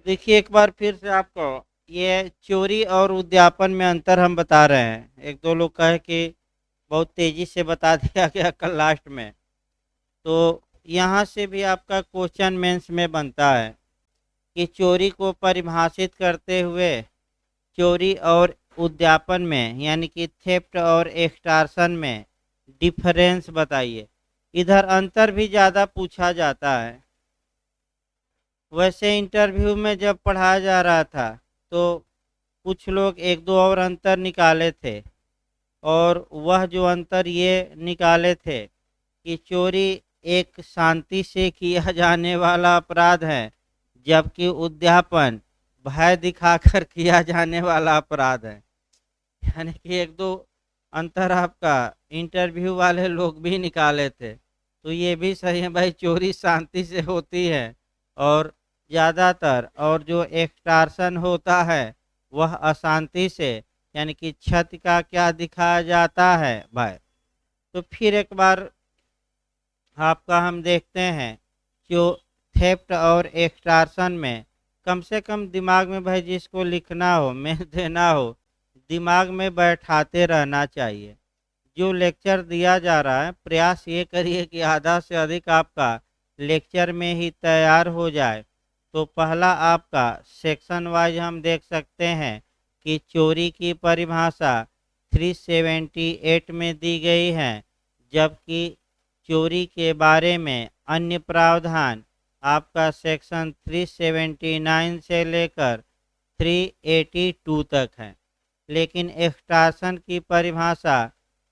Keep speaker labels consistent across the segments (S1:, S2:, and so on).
S1: देखिए एक बार फिर से आपको ये चोरी और उद्यापन में अंतर हम बता रहे हैं। एक दो लोग कहे कि बहुत तेजी से बता दिया गया कल लास्ट में। तो यहाँ से भी आपका क्वेश्चन मेंस में बनता है कि चोरी को परिभाषित करते हुए चोरी और उद्यापन में यानी कि थेफ्ट और एक्सटॉर्शन में डिफरेंस बताइए। इधर अंतर भी ज़्यादा पूछा जाता है। वैसे इंटरव्यू में जब पढ़ाया जा रहा था तो कुछ लोग एक दो और अंतर निकाले थे, और वह जो अंतर ये निकाले थे कि चोरी एक शांति से किया जाने वाला अपराध है, जबकि उद्यापन भय दिखाकर किया जाने वाला अपराध है। यानी कि एक दो अंतर आपका इंटरव्यू वाले लोग भी निकाले थे। तो ये भी सही है भाई, चोरी शांति से होती है, और ज़्यादातर और जो एक्सटॉर्शन होता है वह अशांति से, यानी कि छत का क्या दिखाया जाता है भाई। तो फिर एक बार आपका हम देखते हैं जो थेफ्ट और एक्सटॉर्शन में कम से कम दिमाग में भाई, जिसको लिखना हो में देना हो, दिमाग में बैठाते रहना चाहिए। जो लेक्चर दिया जा रहा है प्रयास ये करिए कि आधा से अधिक आपका लेक्चर में ही तैयार हो जाए। तो पहला आपका सेक्शन वाइज हम देख सकते हैं कि चोरी की परिभाषा 378 में दी गई है, जबकि चोरी के बारे में अन्य प्रावधान आपका सेक्शन 379 से लेकर 382 तक है। लेकिन एक्सटॉर्शन की परिभाषा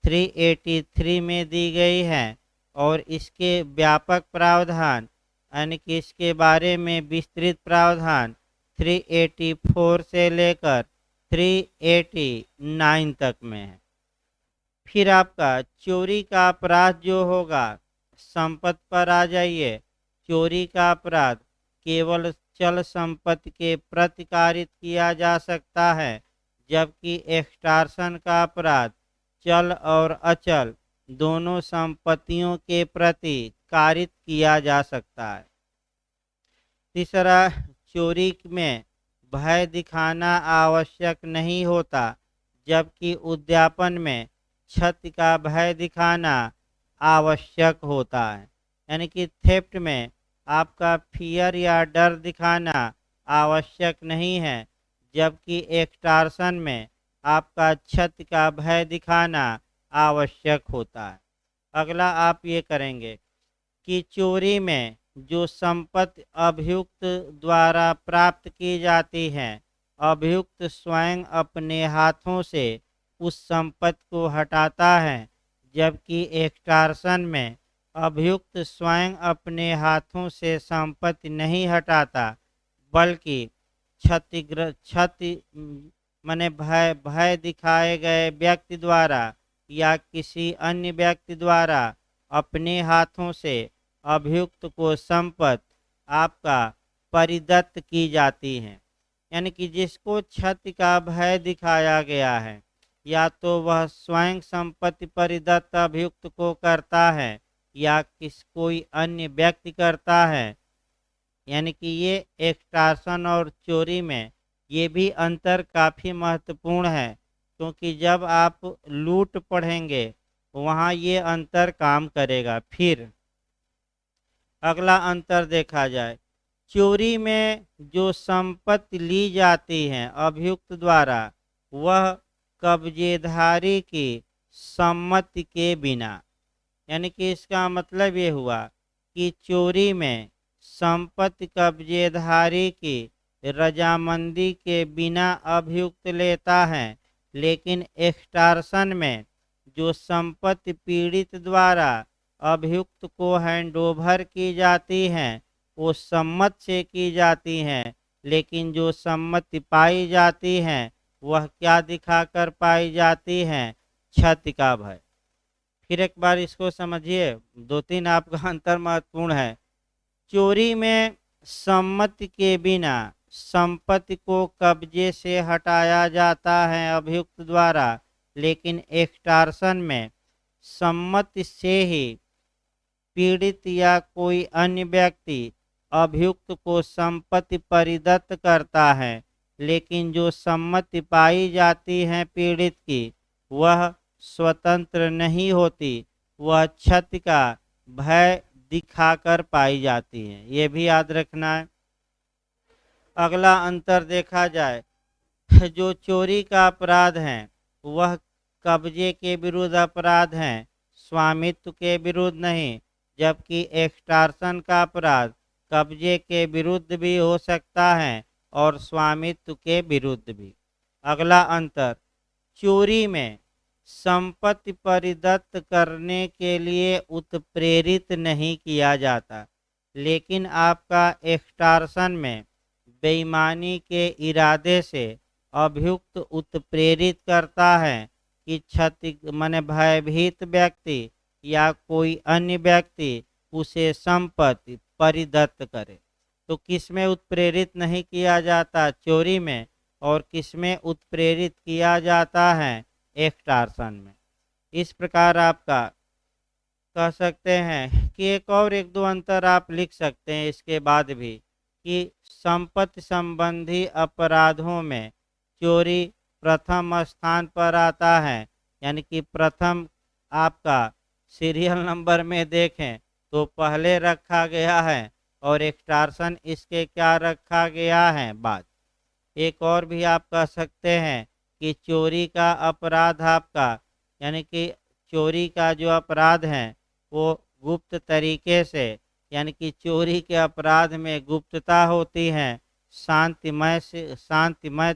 S1: 383 में दी गई है, और इसके व्यापक प्रावधान यानी कि इसके बारे में विस्तृत प्रावधान 384 से लेकर 389 तक में है। फिर आपका चोरी का अपराध जो होगा, संपत्ति पर आ जाइए। चोरी का अपराध केवल चल संपत्ति के प्रति कारित किया जा सकता है, जबकि एक्सटॉर्शन का अपराध चल और अचल दोनों संपत्तियों के प्रति कारित किया जा सकता है। तीसरा, चोरी में भय दिखाना आवश्यक नहीं होता, जबकि उद्यापन में छत का भय दिखाना आवश्यक होता है। यानी कि थेफ्ट में आपका फियर या डर दिखाना आवश्यक नहीं है, जबकि एक्सटॉर्शन में आपका छत का भय दिखाना आवश्यक होता है। अगला आप ये करेंगे कि चोरी में जो संपत्ति अभियुक्त द्वारा प्राप्त की जाती है, अभियुक्त स्वयं अपने हाथों से उस संपत्ति को हटाता है, जबकि एक्सटॉर्शन में अभियुक्त स्वयं अपने हाथों से संपत्ति नहीं हटाता, बल्कि क्षति माने भय भय दिखाए गए व्यक्ति द्वारा या किसी अन्य व्यक्ति द्वारा अपने हाथों से अभियुक्त को संपत्ति आपका परिदत्त की जाती है। यानी कि जिसको क्षति का भय दिखाया गया है, या तो वह स्वयं संपत्ति परिदत्त अभियुक्त को करता है या कोई अन्य व्यक्ति करता है। यानी कि ये एक्सटॉर्शन और चोरी में ये भी अंतर काफ़ी महत्वपूर्ण है, क्योंकि जब आप लूट पढ़ेंगे वहाँ ये अंतर काम करेगा। फिर अगला अंतर देखा जाए, चोरी में जो संपत्ति ली जाती है अभियुक्त द्वारा, वह कब्जेधारी की सम्मति के बिना। यानी कि इसका मतलब ये हुआ कि चोरी में संपत्ति कब्जेधारी की रजामंदी के बिना अभियुक्त लेता है, लेकिन एक्सटॉर्शन में जो संपत्ति पीड़ित द्वारा अभियुक्त को हैंडओवर की जाती हैं वो सम्मत से की जाती हैं, लेकिन जो सम्मति पाई जाती हैं वह क्या दिखाकर पाई जाती हैं? क्षति का भय। फिर एक बार इसको समझिए, दो तीन आपका अंतर महत्वपूर्ण है। चोरी में सम्मति के बिना संपत्ति को कब्जे से हटाया जाता है अभियुक्त द्वारा, लेकिन एक्सटॉर्शन में सम्मति से ही पीड़ित या कोई अन्य व्यक्ति अभियुक्त को संपत्ति परिदत्त करता है, लेकिन जो सम्मति पाई जाती है पीड़ित की वह स्वतंत्र नहीं होती, वह क्षति का भय दिखाकर पाई जाती है। ये भी याद रखना है। अगला अंतर देखा जाए, जो चोरी का अपराध है वह कब्जे के विरुद्ध अपराध है, स्वामित्व के विरुद्ध नहीं, जबकि एक्सटॉर्शन का अपराध कब्जे के विरुद्ध भी हो सकता है और स्वामित्व के विरुद्ध भी। अगला अंतर, चोरी में संपत्ति परिदत्त करने के लिए उत्प्रेरित नहीं किया जाता, लेकिन आपका एक्सटॉर्शन में बेईमानी के इरादे से अभियुक्त उत्प्रेरित करता है कि क्षति माने भयभीत व्यक्ति या कोई अन्य व्यक्ति उसे संपत्ति परिदत्त करे। तो किसमें उत्प्रेरित नहीं किया जाता? चोरी में। और किसमें उत्प्रेरित किया जाता है? एक्सटॉर्शन में। इस प्रकार आपका कह सकते हैं कि एक दो अंतर आप लिख सकते हैं इसके बाद भी, कि संपत्ति संबंधी अपराधों में चोरी प्रथम स्थान पर आता है, यानी कि प्रथम आपका सीरियल नंबर में देखें तो पहले रखा गया है और एक्सटॉर्शन इसके क्या रखा गया है? बाद। एक और भी आप कह सकते हैं कि चोरी का अपराध आपका, यानी कि चोरी का जो अपराध है वो गुप्त तरीके से, यानी कि चोरी के अपराध में गुप्तता होती है, शांतिमय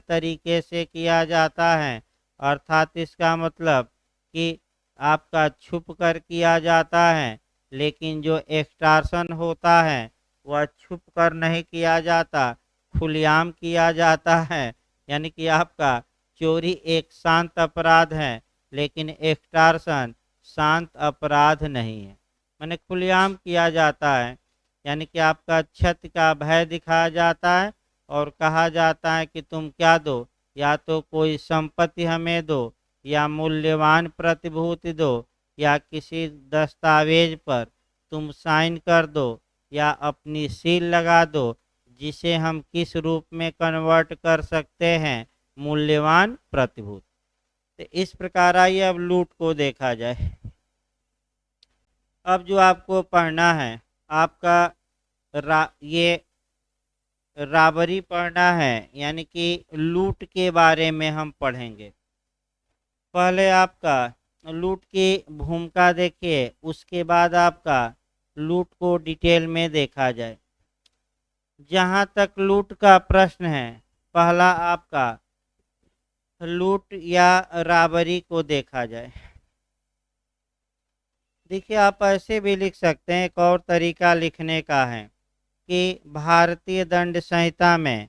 S1: तरीके से किया जाता है। अर्थात इसका मतलब कि आपका छुप कर किया जाता है, लेकिन जो एक्सटॉर्शन होता है वह छुप कर नहीं किया जाता, खुलेआम किया जाता है। यानी कि आपका चोरी एक शांत अपराध है, लेकिन एक्सटॉर्शन शांत अपराध नहीं है, माने खुलेआम किया जाता है। यानी कि आपका क्षति का भय दिखाया जाता है और कहा जाता है कि तुम क्या दो, या तो कोई संपत्ति हमें दो, या मूल्यवान प्रतिभूति दो, या किसी दस्तावेज पर तुम साइन कर दो, या अपनी सील लगा दो, जिसे हम किस रूप में कन्वर्ट कर सकते हैं? मूल्यवान प्रतिभूति। तो इस प्रकार आइए अब लूट को देखा जाए। अब जो आपको पढ़ना है आपका ये राबरी पढ़ना है, यानी कि लूट के बारे में हम पढ़ेंगे। पहले आपका लूट की भूमिका देखिए, उसके बाद आपका लूट को डिटेल में देखा जाए। जहाँ तक लूट का प्रश्न है, पहला आपका लूट या राबरी को देखा जाए। देखिए, आप ऐसे भी लिख सकते हैं, एक और तरीका लिखने का है कि भारतीय दंड संहिता में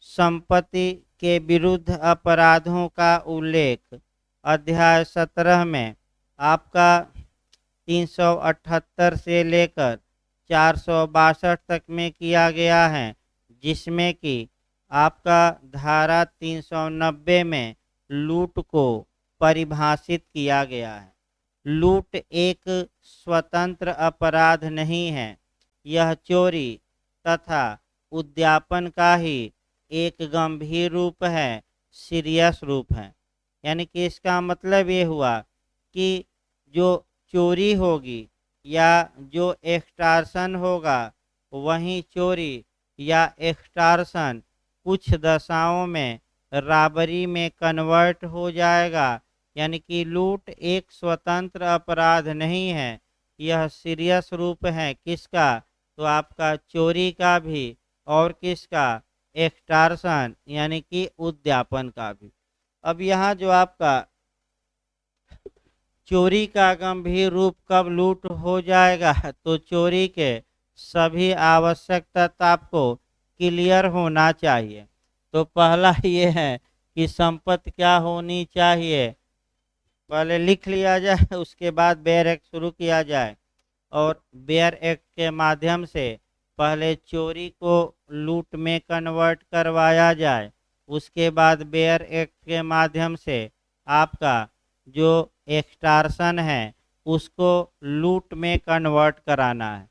S1: संपत्ति के विरुद्ध अपराधों का उल्लेख अध्याय 17 में आपका 378 से लेकर 462 तक में किया गया है, जिसमें कि आपका धारा 390 में लूट को परिभाषित किया गया है। लूट एक स्वतंत्र अपराध नहीं है, यह चोरी तथा उद्यापन का ही एक गंभीर रूप है, सीरियस रूप है। यानी कि इसका मतलब ये हुआ कि जो चोरी होगी या जो एक्सटॉर्शन होगा, वहीं चोरी या एक्सटॉर्शन कुछ दशाओं में राबरी में कन्वर्ट हो जाएगा। यानी कि लूट एक स्वतंत्र अपराध नहीं है, यह सीरियस रूप है। किसका? तो आपका चोरी का भी, और किसका? एक्सटॉर्शन यानी कि उद्यापन का भी। अब यहाँ जो आपका चोरी का गंभीर रूप कब लूट हो जाएगा, तो चोरी के सभी आवश्यक तत्व आपको क्लियर होना चाहिए। तो पहला ये है कि संपत्ति क्या होनी चाहिए, पहले लिख लिया जाए, उसके बाद बेयर एक्ट शुरू किया जाए और बेयर एक्ट के माध्यम से पहले चोरी को लूट में कन्वर्ट करवाया जाए, उसके बाद बेयर एक्ट के माध्यम से आपका जो एक्सटॉर्शन है उसको लूट में कन्वर्ट कराना है।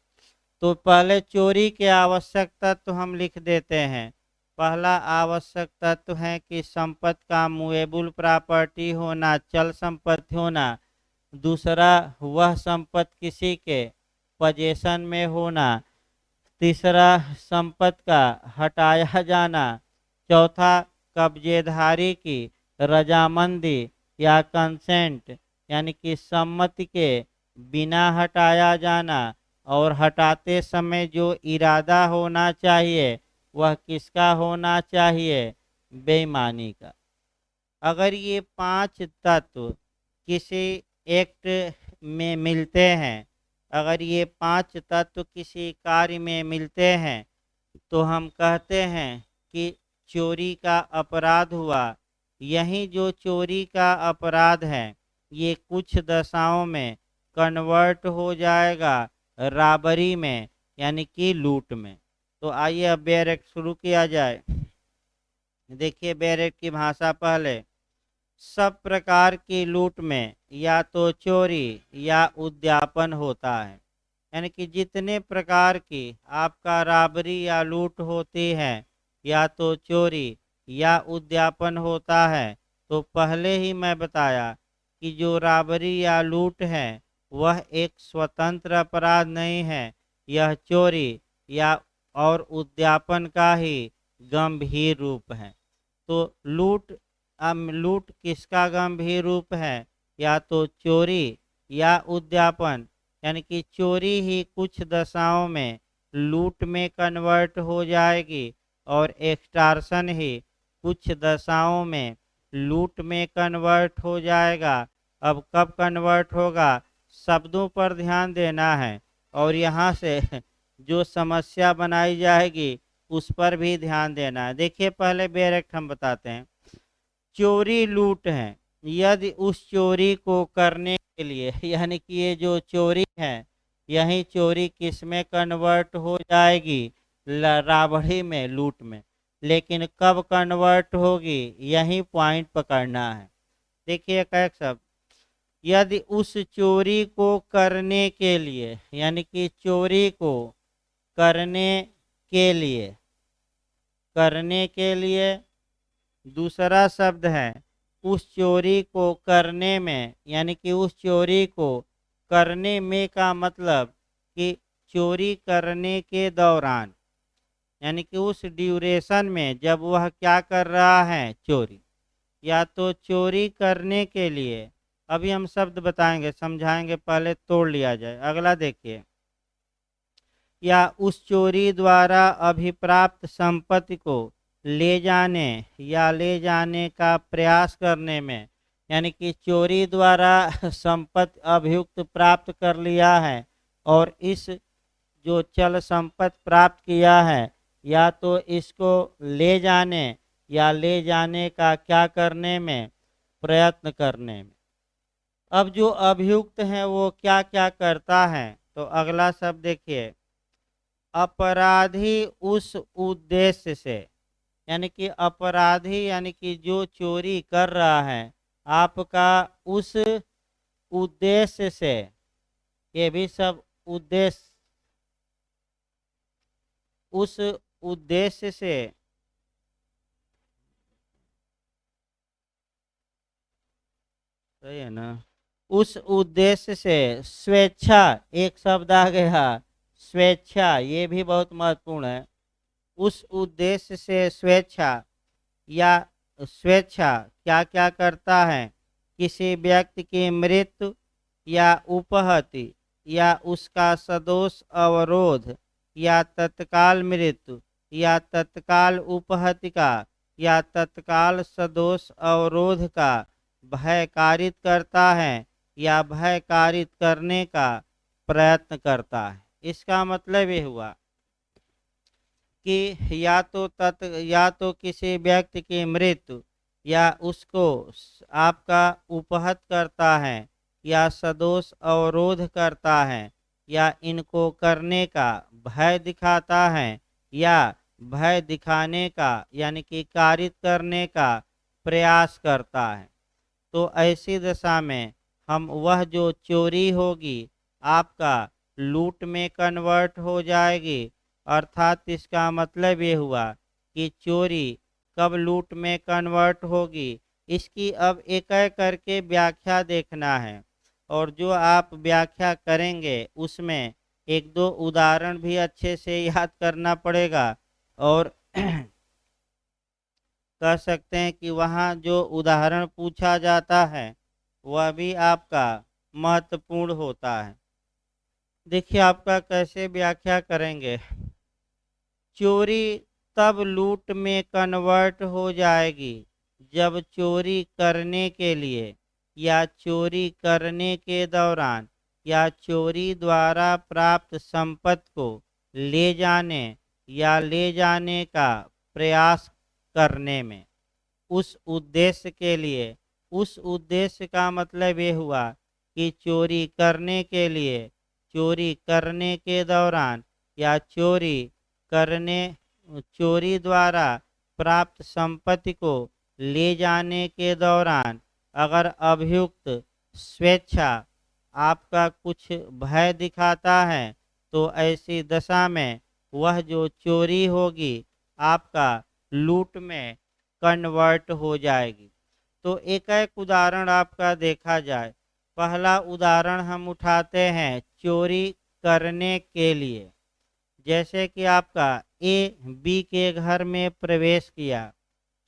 S1: तो पहले चोरी के आवश्यक तत्व हम लिख देते हैं। पहला आवश्यक तत्व है कि संपत्ति का मूवेबल प्रॉपर्टी होना, चल संपत्ति होना। दूसरा, वह संपत्ति किसी के पोजेशन में होना। तीसरा, संपत्ति का हटाया जाना। चौथा, कब्जेधारी की रजामंदी या कंसेंट यानी कि सम्मति के बिना हटाया जाना। और हटाते समय जो इरादा होना चाहिए वह किसका होना चाहिए? बेईमानी का। अगर ये 5 तत्व किसी एक्ट में मिलते हैं, अगर ये 5 तत्व किसी कार्य में मिलते हैं तो हम कहते हैं कि चोरी का अपराध हुआ। यही जो चोरी का अपराध है ये कुछ दशाओं में कन्वर्ट हो जाएगा राबरी में, यानी कि लूट में। तो आइए अब बेयर एक्ट शुरू किया जाए। देखिए बेयर एक्ट की भाषा पहले। सब प्रकार की लूट में या तो चोरी या उद्यापन होता है, यानी कि जितने प्रकार की आपका राबरी या लूट होती है या तो चोरी या उद्यापन होता है। तो पहले ही मैं बताया कि जो राबरी या लूट है वह एक स्वतंत्र अपराध नहीं है, यह चोरी या और उद्यापन का ही गंभीर रूप है। तो लूट किसका गंभीर रूप है? या तो चोरी या उद्यापन, यानी कि चोरी ही कुछ दशाओं में लूट में कन्वर्ट हो जाएगी और एक्सटॉर्शन ही कुछ दशाओं में लूट में कन्वर्ट हो जाएगा। अब कब कन्वर्ट होगा? शब्दों पर ध्यान देना है और यहाँ से जो समस्या बनाई जाएगी उस पर भी ध्यान देना है। देखिए पहले बेयर एक्ट हम बताते हैं। चोरी लूट है यदि उस चोरी को करने के लिए, यानी कि ये जो चोरी है यही चोरी किस में कन्वर्ट हो जाएगी? राबड़ी में, लूट में। लेकिन कब कन्वर्ट होगी यही पॉइंट पकड़ना है। देखिए एक शब्द, यदि उस चोरी को करने के लिए, यानी कि चोरी को करने के लिए, करने के लिए। दूसरा शब्द है उस चोरी को करने में, यानी कि उस चोरी को करने में का मतलब कि चोरी करने के दौरान, यानी कि उस ड्यूरेशन में जब वह क्या कर रहा है? चोरी। या तो चोरी करने के लिए, अभी हम शब्द बताएंगे समझाएंगे, पहले तोड़ लिया जाए। अगला देखिए, या उस चोरी द्वारा अभिप्राप्त संपत्ति को ले जाने या ले जाने का प्रयास करने में, यानी कि चोरी द्वारा संपत्ति अभियुक्त प्राप्त कर लिया है और इस जो चल संपत्ति प्राप्त किया है या तो इसको ले जाने या ले जाने का क्या करने में? प्रयत्न करने में। अब जो अभियुक्त है वो क्या क्या करता है? तो अगला शब्द देखिए, अपराधी उस उद्देश्य से, यानी कि अपराधी यानी कि जो चोरी कर रहा है आपका उस उद्देश्य से, ये भी सब उद्देश्य, उस उद्देश्य से, सही है ना? उस उद्देश्य से स्वेच्छा, एक शब्द आ गया स्वेच्छा, ये भी बहुत महत्वपूर्ण है। उस उद्देश्य से स्वेच्छा या स्वेच्छा क्या क्या करता है? किसी व्यक्ति की मृत्यु या उपहति या उसका सदोष अवरोध या तत्काल मृत्यु या तत्काल उपहति का या तत्काल सदोष अवरोध का भय कारित करता है या भय कारित करने का प्रयत्न करता है। इसका मतलब ये हुआ कि या तो किसी व्यक्ति की मृत्यु या उसको आपका उपहत करता है या सदोष अवरोध करता है या इनको करने का भय दिखाता है या भय दिखाने का यानी कि कारित करने का प्रयास करता है। तो ऐसी दशा में हम वह जो चोरी होगी आपका लूट में कन्वर्ट हो जाएगी। अर्थात इसका मतलब ये हुआ कि चोरी कब लूट में कन्वर्ट होगी, इसकी अब एक एक करके व्याख्या देखना है। और जो आप व्याख्या करेंगे उसमें एक दो उदाहरण भी अच्छे से याद करना पड़ेगा। और कह सकते हैं कि वहाँ जो उदाहरण पूछा जाता है वह भी आपका महत्वपूर्ण होता है। देखिए आपका कैसे व्याख्या करेंगे। चोरी तब लूट में कन्वर्ट हो जाएगी जब चोरी करने के लिए या चोरी करने के दौरान या चोरी द्वारा प्राप्त संपत्ति को ले जाने या ले जाने का प्रयास करने में, उस उद्देश्य के लिए, उस उद्देश्य का मतलब ये हुआ कि चोरी करने के लिए, चोरी करने के दौरान या चोरी द्वारा प्राप्त संपत्ति को ले जाने के दौरान अगर अभियुक्त स्वेच्छा आपका कुछ भय दिखाता है तो ऐसी दशा में वह जो चोरी होगी आपका लूट में कन्वर्ट हो जाएगी। तो एक एक उदाहरण आपका देखा जाए। पहला उदाहरण हम उठाते हैं चोरी करने के लिए। जैसे कि आपका ए बी के घर में प्रवेश किया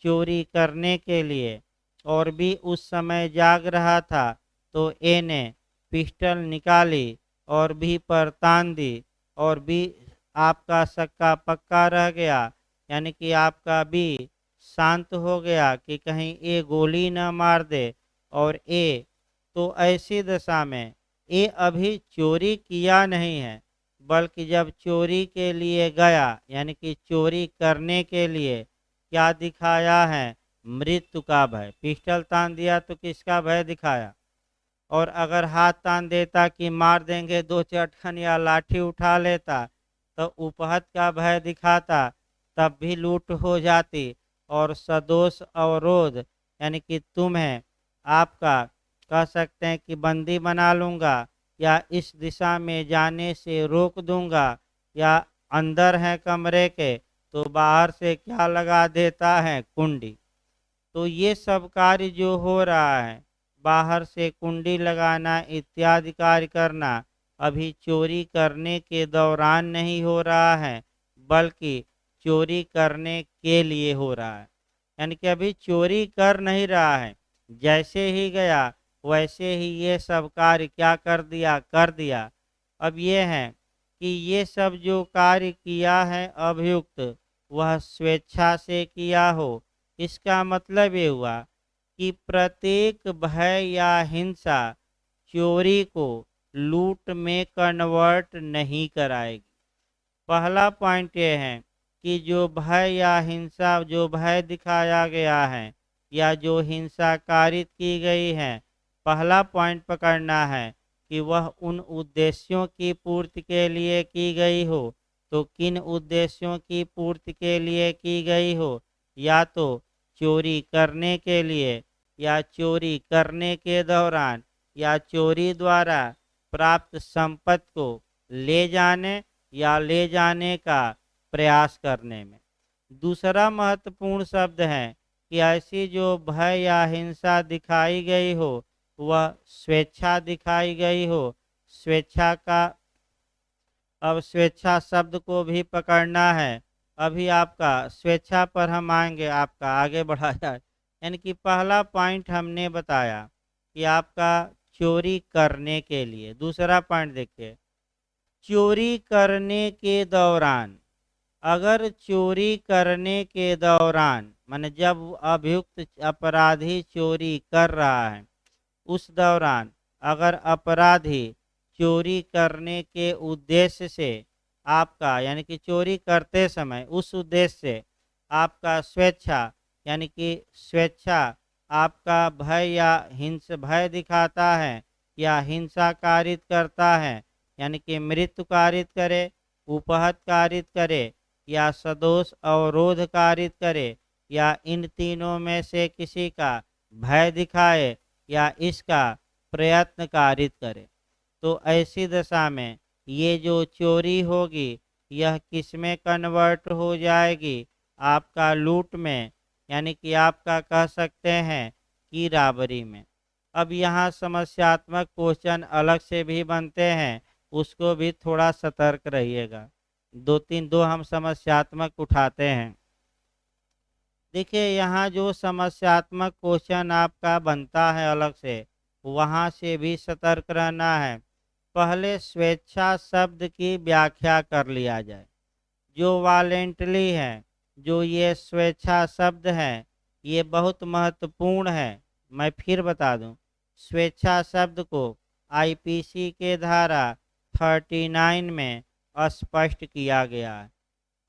S1: चोरी करने के लिए और बी उस समय जाग रहा था, तो ए ने पिस्टल निकाली और बी पर तान दी और बी आपका सक्का पक्का रह गया, यानी कि आपका बी शांत हो गया कि कहीं ए गोली न मार दे। और ए तो ऐसी दशा में ए अभी चोरी किया नहीं है, बल्कि जब चोरी के लिए गया यानी कि चोरी करने के लिए क्या दिखाया है, मृत्यु का भय। पिस्टल तान दिया तो किसका भय दिखाया, और अगर हाथ तान देता कि मार देंगे दो चटखन या लाठी उठा लेता तो उपहत का भय दिखाता, तब भी लूट हो जाती। और सदोष अवरोध यानी कि तुम्हें आपका कह सकते हैं कि बंदी बना लूँगा या इस दिशा में जाने से रोक दूंगा, या अंदर है कमरे के तो बाहर से क्या लगा देता है, कुंडी। तो ये सब कार्य जो हो रहा है, बाहर से कुंडी लगाना इत्यादि कार्य करना, अभी चोरी करने के दौरान नहीं हो रहा है, बल्कि चोरी करने के लिए हो रहा है। यानी कि अभी चोरी कर नहीं रहा है, जैसे ही गया वैसे ही ये सब कार्य क्या कर दिया। अब ये है कि ये सब जो कार्य किया है अभियुक्त, वह स्वेच्छा से किया हो। इसका मतलब ये हुआ कि प्रत्येक भय या हिंसा चोरी को लूट में कन्वर्ट नहीं कराएगी। पहला पॉइंट ये है कि जो भय या हिंसा, जो भय दिखाया गया है या जो हिंसा कारित की गई है, पहला पॉइंट पकड़ना है कि वह उन उद्देश्यों की पूर्ति के लिए की गई हो। तो किन उद्देश्यों की पूर्ति के लिए की गई हो, या तो चोरी करने के लिए, या चोरी करने के दौरान, या चोरी द्वारा प्राप्त संपत्ति को ले जाने या ले जाने का प्रयास करने में। दूसरा महत्वपूर्ण शब्द है कि ऐसी जो भय या हिंसा दिखाई गई हो वह स्वेच्छा दिखाई गई हो। स्वेच्छा का, अब स्वेच्छा शब्द को भी पकड़ना है। अभी आपका स्वेच्छा पर हम आएंगे, आपका आगे बढ़ा जाए। यानी कि पहला पॉइंट हमने बताया कि आपका चोरी करने के लिए। दूसरा पॉइंट देखिए, चोरी करने के दौरान, अगर चोरी करने के दौरान माने जब अभियुक्त अपराधी चोरी कर रहा है उस दौरान अगर अपराधी चोरी करने के उद्देश्य से आपका, यानी कि चोरी करते समय उस उद्देश्य से आपका स्वेच्छा, यानी कि स्वेच्छा आपका भय या भय दिखाता है या हिंसा कारित करता है, यानी कि मृत्यु कारित करे, उपहत कारित करे या सदोष अवरोध कारित करे, या इन तीनों में से किसी का भय दिखाए या इसका प्रयत्न कारित करे, तो ऐसी दशा में ये जो चोरी होगी यह किस में कन्वर्ट हो जाएगी, आपका लूट में, यानी कि आपका कह सकते हैं कि राबरी में। अब यहाँ समस्यात्मक क्वेश्चन अलग से भी बनते हैं, उसको भी थोड़ा सतर्क रहिएगा। दो हम समस्यात्मक उठाते हैं। देखिए यहाँ जो समस्यात्मक क्वेश्चन आपका बनता है अलग से, वहाँ से भी सतर्क रहना है। पहले स्वेच्छा शब्द की व्याख्या कर लिया जाए। जो वॉलेंटली है, जो ये स्वेच्छा शब्द है, ये बहुत महत्वपूर्ण है। मैं फिर बता दूं, स्वेच्छा शब्द को आईपीसी के धारा 39 में स्पष्ट किया गया है।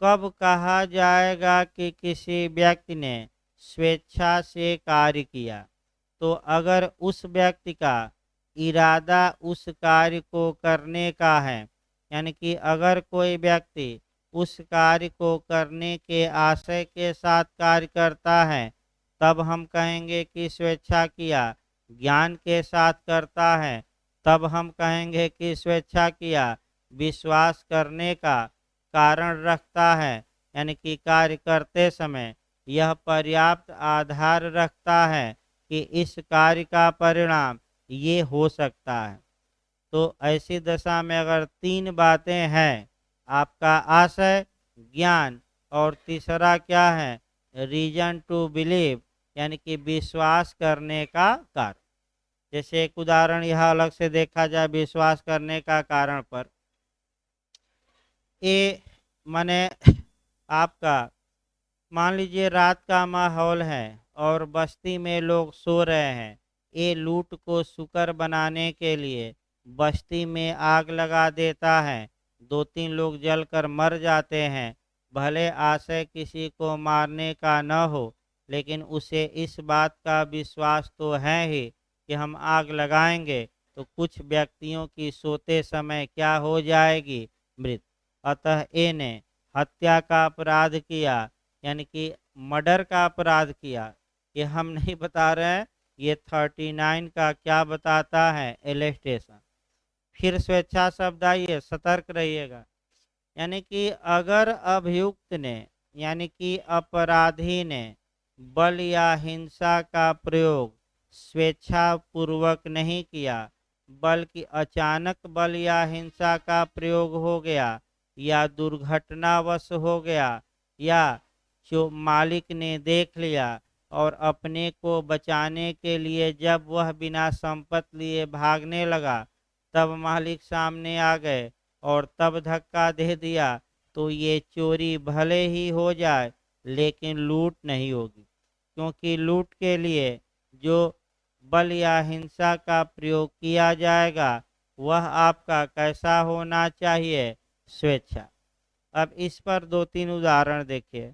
S1: कब कहा जाएगा कि किसी व्यक्ति ने स्वेच्छा से कार्य किया, तो अगर उस व्यक्ति का इरादा उस कार्य को करने का है, यानी कि अगर कोई व्यक्ति उस कार्य को करने के आशय के साथ कार्य करता है, तब हम कहेंगे कि स्वेच्छा किया। ज्ञान के साथ करता है, तब हम कहेंगे कि स्वेच्छा किया। विश्वास करने का कारण रखता है, यानी कि कार्य करते समय यह पर्याप्त आधार रखता है कि इस कार्य का परिणाम ये हो सकता है। तो ऐसी दशा में अगर तीन बातें हैं, आपका आशय, ज्ञान और तीसरा क्या है, रीजन टू बिलीव, यानी कि विश्वास करने का कारण। जैसे एक उदाहरण यह अलग से देखा जाए विश्वास करने का कारण पर, ये माने आपका मान लीजिए रात का माहौल है और बस्ती में लोग सो रहे हैं। ये लूट को सुकर बनाने के लिए बस्ती में आग लगा देता है। 2-3 लोग जलकर मर जाते हैं। भले आशय किसी को मारने का न हो, लेकिन उसे इस बात का विश्वास तो है ही कि हम आग लगाएंगे तो कुछ व्यक्तियों की सोते समय क्या हो जाएगी, मृत्यु। अतः ए ने हत्या का अपराध किया, यानी कि मर्डर का अपराध किया। ये हम नहीं बता रहे हैं, ये 39 का क्या बताता है, एलेस्टेशन। फिर स्वेच्छा शब्द आइए, सतर्क रहिएगा। यानी कि अगर अभियुक्त ने, यानी कि अपराधी ने बल या हिंसा का प्रयोग स्वेच्छा पूर्वक नहीं किया, बल्कि अचानक बल या हिंसा का प्रयोग हो गया, या दुर्घटनावश हो गया, या जो मालिक ने देख लिया और अपने को बचाने के लिए जब वह बिना संपत्ति लिए भागने लगा, तब मालिक सामने आ गए और तब धक्का दे दिया, तो ये चोरी भले ही हो जाए लेकिन लूट नहीं होगी। क्योंकि लूट के लिए जो बल या हिंसा का प्रयोग किया जाएगा वह आपका कैसा होना चाहिए, स्वेच्छा। अब इस पर 2-3 उदाहरण देखिए।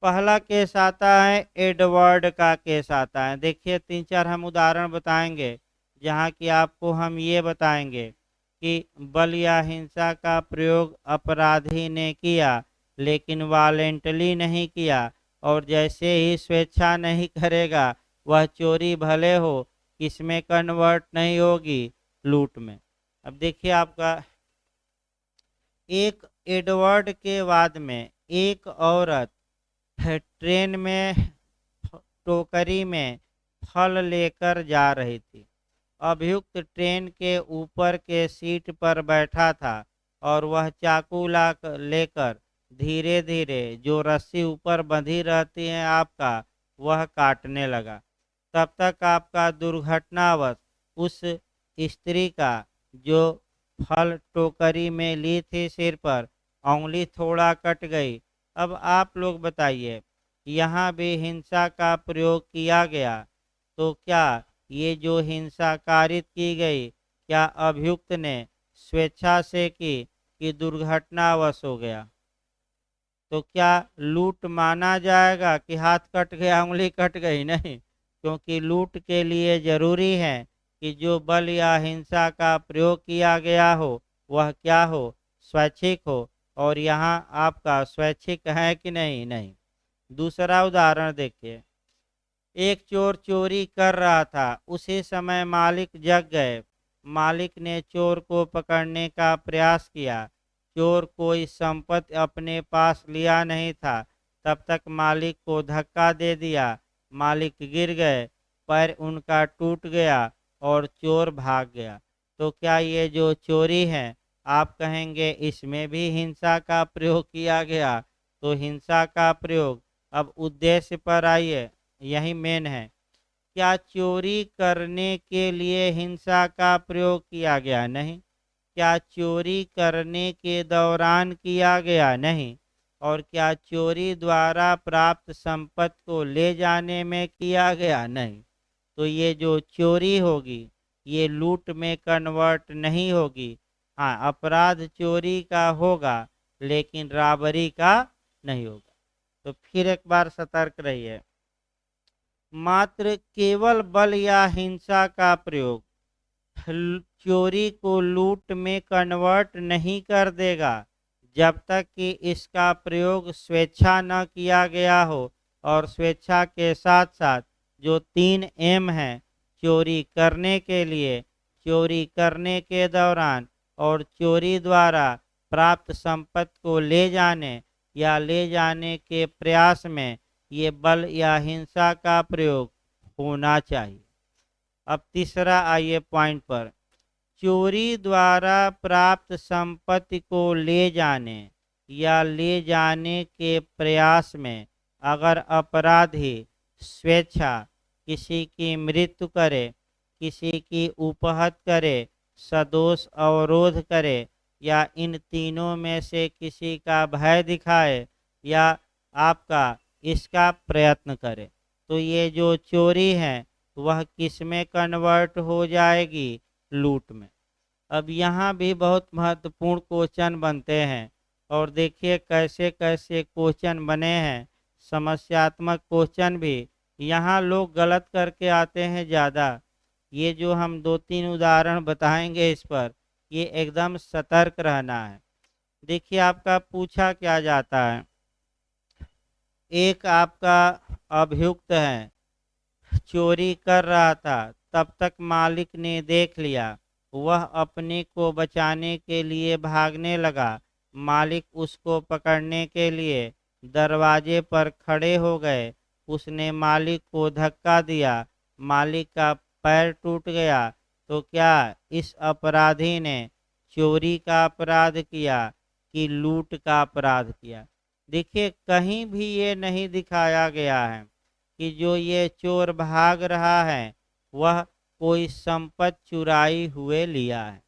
S1: पहला केस आता है एडवर्ड का केस आता है। देखिए 3-4 हम उदाहरण बताएंगे जहाँ कि आपको हम ये बताएंगे कि बल या हिंसा का प्रयोग अपराधी ने किया लेकिन वॉलेंटली नहीं किया, और जैसे ही स्वेच्छा नहीं करेगा वह चोरी भले हो किसमें कन्वर्ट नहीं होगी, लूट में। अब देखिए आपका एक एडवर्ड के बाद में एक औरत ट्रेन में टोकरी में फल लेकर जा रही थी। अभियुक्त ट्रेन के ऊपर के सीट पर बैठा था और वह चाकू लेकर धीरे धीरे जो रस्सी ऊपर बंधी रहती है आपका, वह काटने लगा। तब तक आपका दुर्घटनावश उस स्त्री का जो फल टोकरी में ली थी सिर पर, उंगली थोड़ा कट गई। अब आप लोग बताइए, यहाँ भी हिंसा का प्रयोग किया गया, तो क्या ये जो हिंसा कारित की गई, क्या अभियुक्त ने स्वेच्छा से की कि दुर्घटनावश हो गया? तो क्या लूट माना जाएगा कि हाथ कट गया, उंगली कट गई? नहीं, क्योंकि लूट के लिए जरूरी है कि जो बल या हिंसा का प्रयोग किया गया हो वह क्या हो, स्वैच्छिक हो। और यहाँ आपका स्वैच्छिक है कि नहीं? नहीं। दूसरा उदाहरण देखिए। एक चोर चोरी कर रहा था, उसी समय मालिक जग गए मालिक ने चोर को पकड़ने का प्रयास किया। चोर कोई संपत्ति अपने पास लिया नहीं था। तब तक मालिक को धक्का दे दिया। मालिक गिर गए, पैर उनका टूट गया और चोर भाग गया। तो क्या ये जो चोरी है, आप कहेंगे इसमें भी हिंसा का प्रयोग किया गया? तो हिंसा का प्रयोग, अब उद्देश्य पर आइए, यही मेन है। क्या चोरी करने के लिए हिंसा का प्रयोग किया गया? नहीं। क्या चोरी करने के दौरान किया गया? नहीं। और क्या चोरी द्वारा प्राप्त संपत्ति को ले जाने में किया गया? नहीं। तो ये जो चोरी होगी ये लूट में कन्वर्ट नहीं होगी। हाँ, अपराध चोरी का होगा लेकिन रॉबरी का नहीं होगा। तो फिर एक बार सतर्क रहिए। मात्र केवल बल या हिंसा का प्रयोग चोरी को लूट में कन्वर्ट नहीं कर देगा जब तक कि इसका प्रयोग स्वेच्छा न किया गया हो। और स्वेच्छा के साथ साथ जो 3 एम हैं, चोरी करने के लिए, चोरी करने के दौरान और चोरी द्वारा प्राप्त संपत्ति को ले जाने या ले जाने के प्रयास में ये बल या हिंसा का प्रयोग होना चाहिए। अब तीसरा आइए पॉइंट पर। चोरी द्वारा प्राप्त संपत्ति को ले जाने या ले जाने के प्रयास में अगर अपराधी स्वेच्छा किसी की मृत्यु करे, किसी की उपहत करे, सदोष अवरोध करे या इन तीनों में से किसी का भय दिखाए या आपका इसका प्रयत्न करे, तो ये जो चोरी है वह किस में कन्वर्ट हो जाएगी? लूट में। अब यहाँ भी बहुत महत्वपूर्ण क्वेश्चन बनते हैं और देखिए कैसे कैसे क्वेश्चन बने हैं। समस्यात्मक क्वेश्चन भी यहाँ लोग गलत करके आते हैं ज़्यादा। ये जो हम 2-3 उदाहरण बताएंगे इस पर, ये एकदम सतर्क रहना है। देखिए आपका पूछा क्या जाता है। एक आपका अभियुक्त है, चोरी कर रहा था, तब तक मालिक ने देख लिया। वह अपने को बचाने के लिए भागने लगा। मालिक उसको पकड़ने के लिए दरवाजे पर खड़े हो गए। उसने मालिक को धक्का दिया, मालिक का पैर टूट गया। तो क्या इस अपराधी ने चोरी का अपराध किया कि लूट का अपराध किया? देखिए कहीं भी ये नहीं दिखाया गया है कि जो ये चोर भाग रहा है वह कोई संपत्ति चुराई हुए लिया है।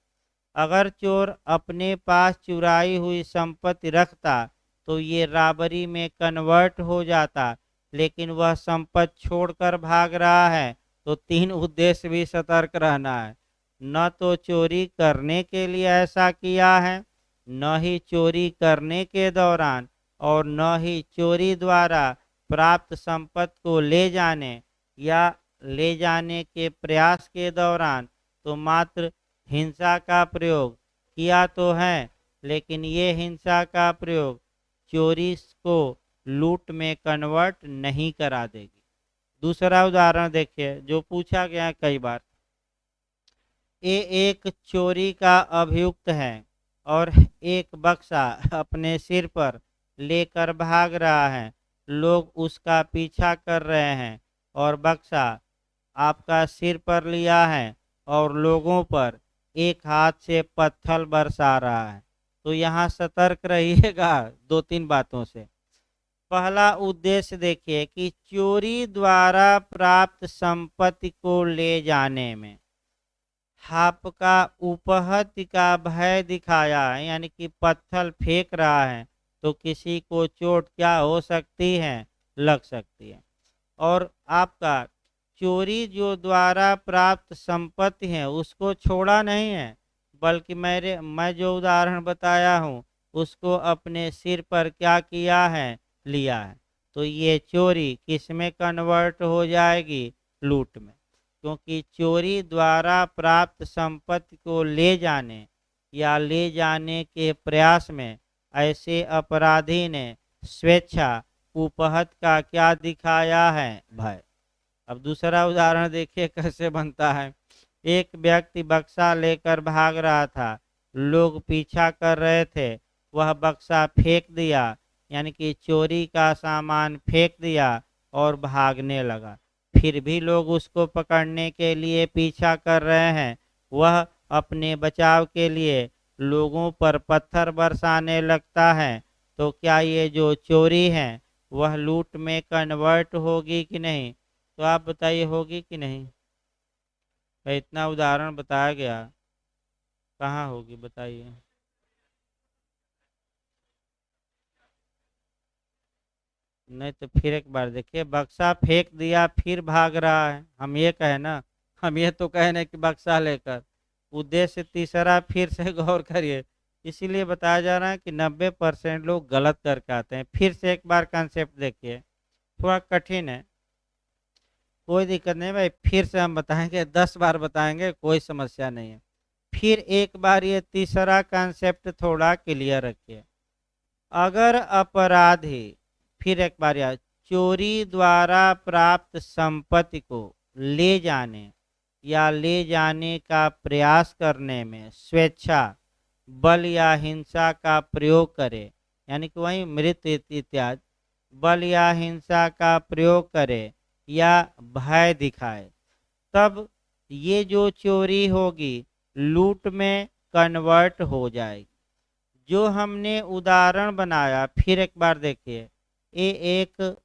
S1: अगर चोर अपने पास चुराई हुई संपत्ति रखता तो ये रॉबरी में कन्वर्ट हो जाता, लेकिन वह संपत्ति छोड़कर भाग रहा है। तो 3 उद्देश्य भी सतर्क रहना है। न तो चोरी करने के लिए ऐसा किया है, न ही चोरी करने के दौरान, और न ही चोरी द्वारा प्राप्त संपत्ति को ले जाने या ले जाने के प्रयास के दौरान। तो मात्र हिंसा का प्रयोग किया तो है, लेकिन ये हिंसा का प्रयोग चोरी को लूट में कन्वर्ट नहीं करा देगी। दूसरा उदाहरण देखिए जो पूछा गया है कई बार। ये एक चोरी का अभियुक्त है और एक बक्सा अपने सिर पर लेकर भाग रहा है। लोग उसका पीछा कर रहे हैं और बक्सा आपका सिर पर लिया है और लोगों पर एक हाथ से पत्थर बरसा रहा है। तो यहाँ सतर्क रहिएगा 2-3 बातों से। पहला उद्देश्य देखिए कि चोरी द्वारा प्राप्त संपत्ति को ले जाने में आपका उपहत्य का भय दिखाया है, यानी कि पत्थर फेंक रहा है तो किसी को चोट क्या हो सकती है? लग सकती है। और आपका चोरी जो द्वारा प्राप्त संपत्ति है उसको छोड़ा नहीं है, बल्कि मैं जो उदाहरण बताया हूँ उसको अपने सिर पर क्या किया है? लिया है। तो ये चोरी किस में कन्वर्ट हो जाएगी? लूट में। क्योंकि चोरी द्वारा प्राप्त संपत्ति को ले जाने या ले जाने के प्रयास में ऐसे अपराधी ने स्वेच्छा उपहत का क्या दिखाया है? भय। अब दूसरा उदाहरण देखिए कैसे बनता है। एक व्यक्ति बक्सा लेकर भाग रहा था, लोग पीछा कर रहे थे, वह बक्सा फेंक दिया, यानी कि चोरी का सामान फेंक दिया और भागने लगा। फिर भी लोग उसको पकड़ने के लिए पीछा कर रहे हैं। वह अपने बचाव के लिए लोगों पर पत्थर बरसाने लगता है। तो क्या ये जो चोरी है वह लूट में कन्वर्ट होगी कि नहीं? तो आप बताइए, होगी कि नहीं? भाई इतना उदाहरण बताया गया, कहाँ होगी बताइए। नहीं तो फिर एक बार देखिए, बक्सा फेंक दिया फिर भाग रहा है, हम ये कहे ना, हम ये तो कहे नहीं कि बक्सा लेकर। उद्देश्य तीसरा फिर से गौर करिए। इसीलिए बताया जा रहा है कि 90% लोग गलत करके आते हैं। फिर से एक बार कंसेप्ट देखिए, थोड़ा कठिन है, कोई दिक्कत नहीं भाई, फिर से हम बताएंगे, 10 बार बताएंगे, कोई समस्या नहीं है। फिर एक बार ये तीसरा कंसेप्ट थोड़ा क्लियर रखिए। अगर अपराधी, फिर एक बार यार, चोरी द्वारा प्राप्त संपत्ति को ले जाने या ले जाने का प्रयास करने में स्वेच्छा, बल या हिंसा का प्रयोग करे, यानी कि वही मृत इत्यादि, बल या हिंसा का प्रयोग करे या भय दिखाए, तब ये जो चोरी होगी लूट में कन्वर्ट हो जाएगी। जो हमने उदाहरण बनाया, फिर एक बार देखिए, ए एक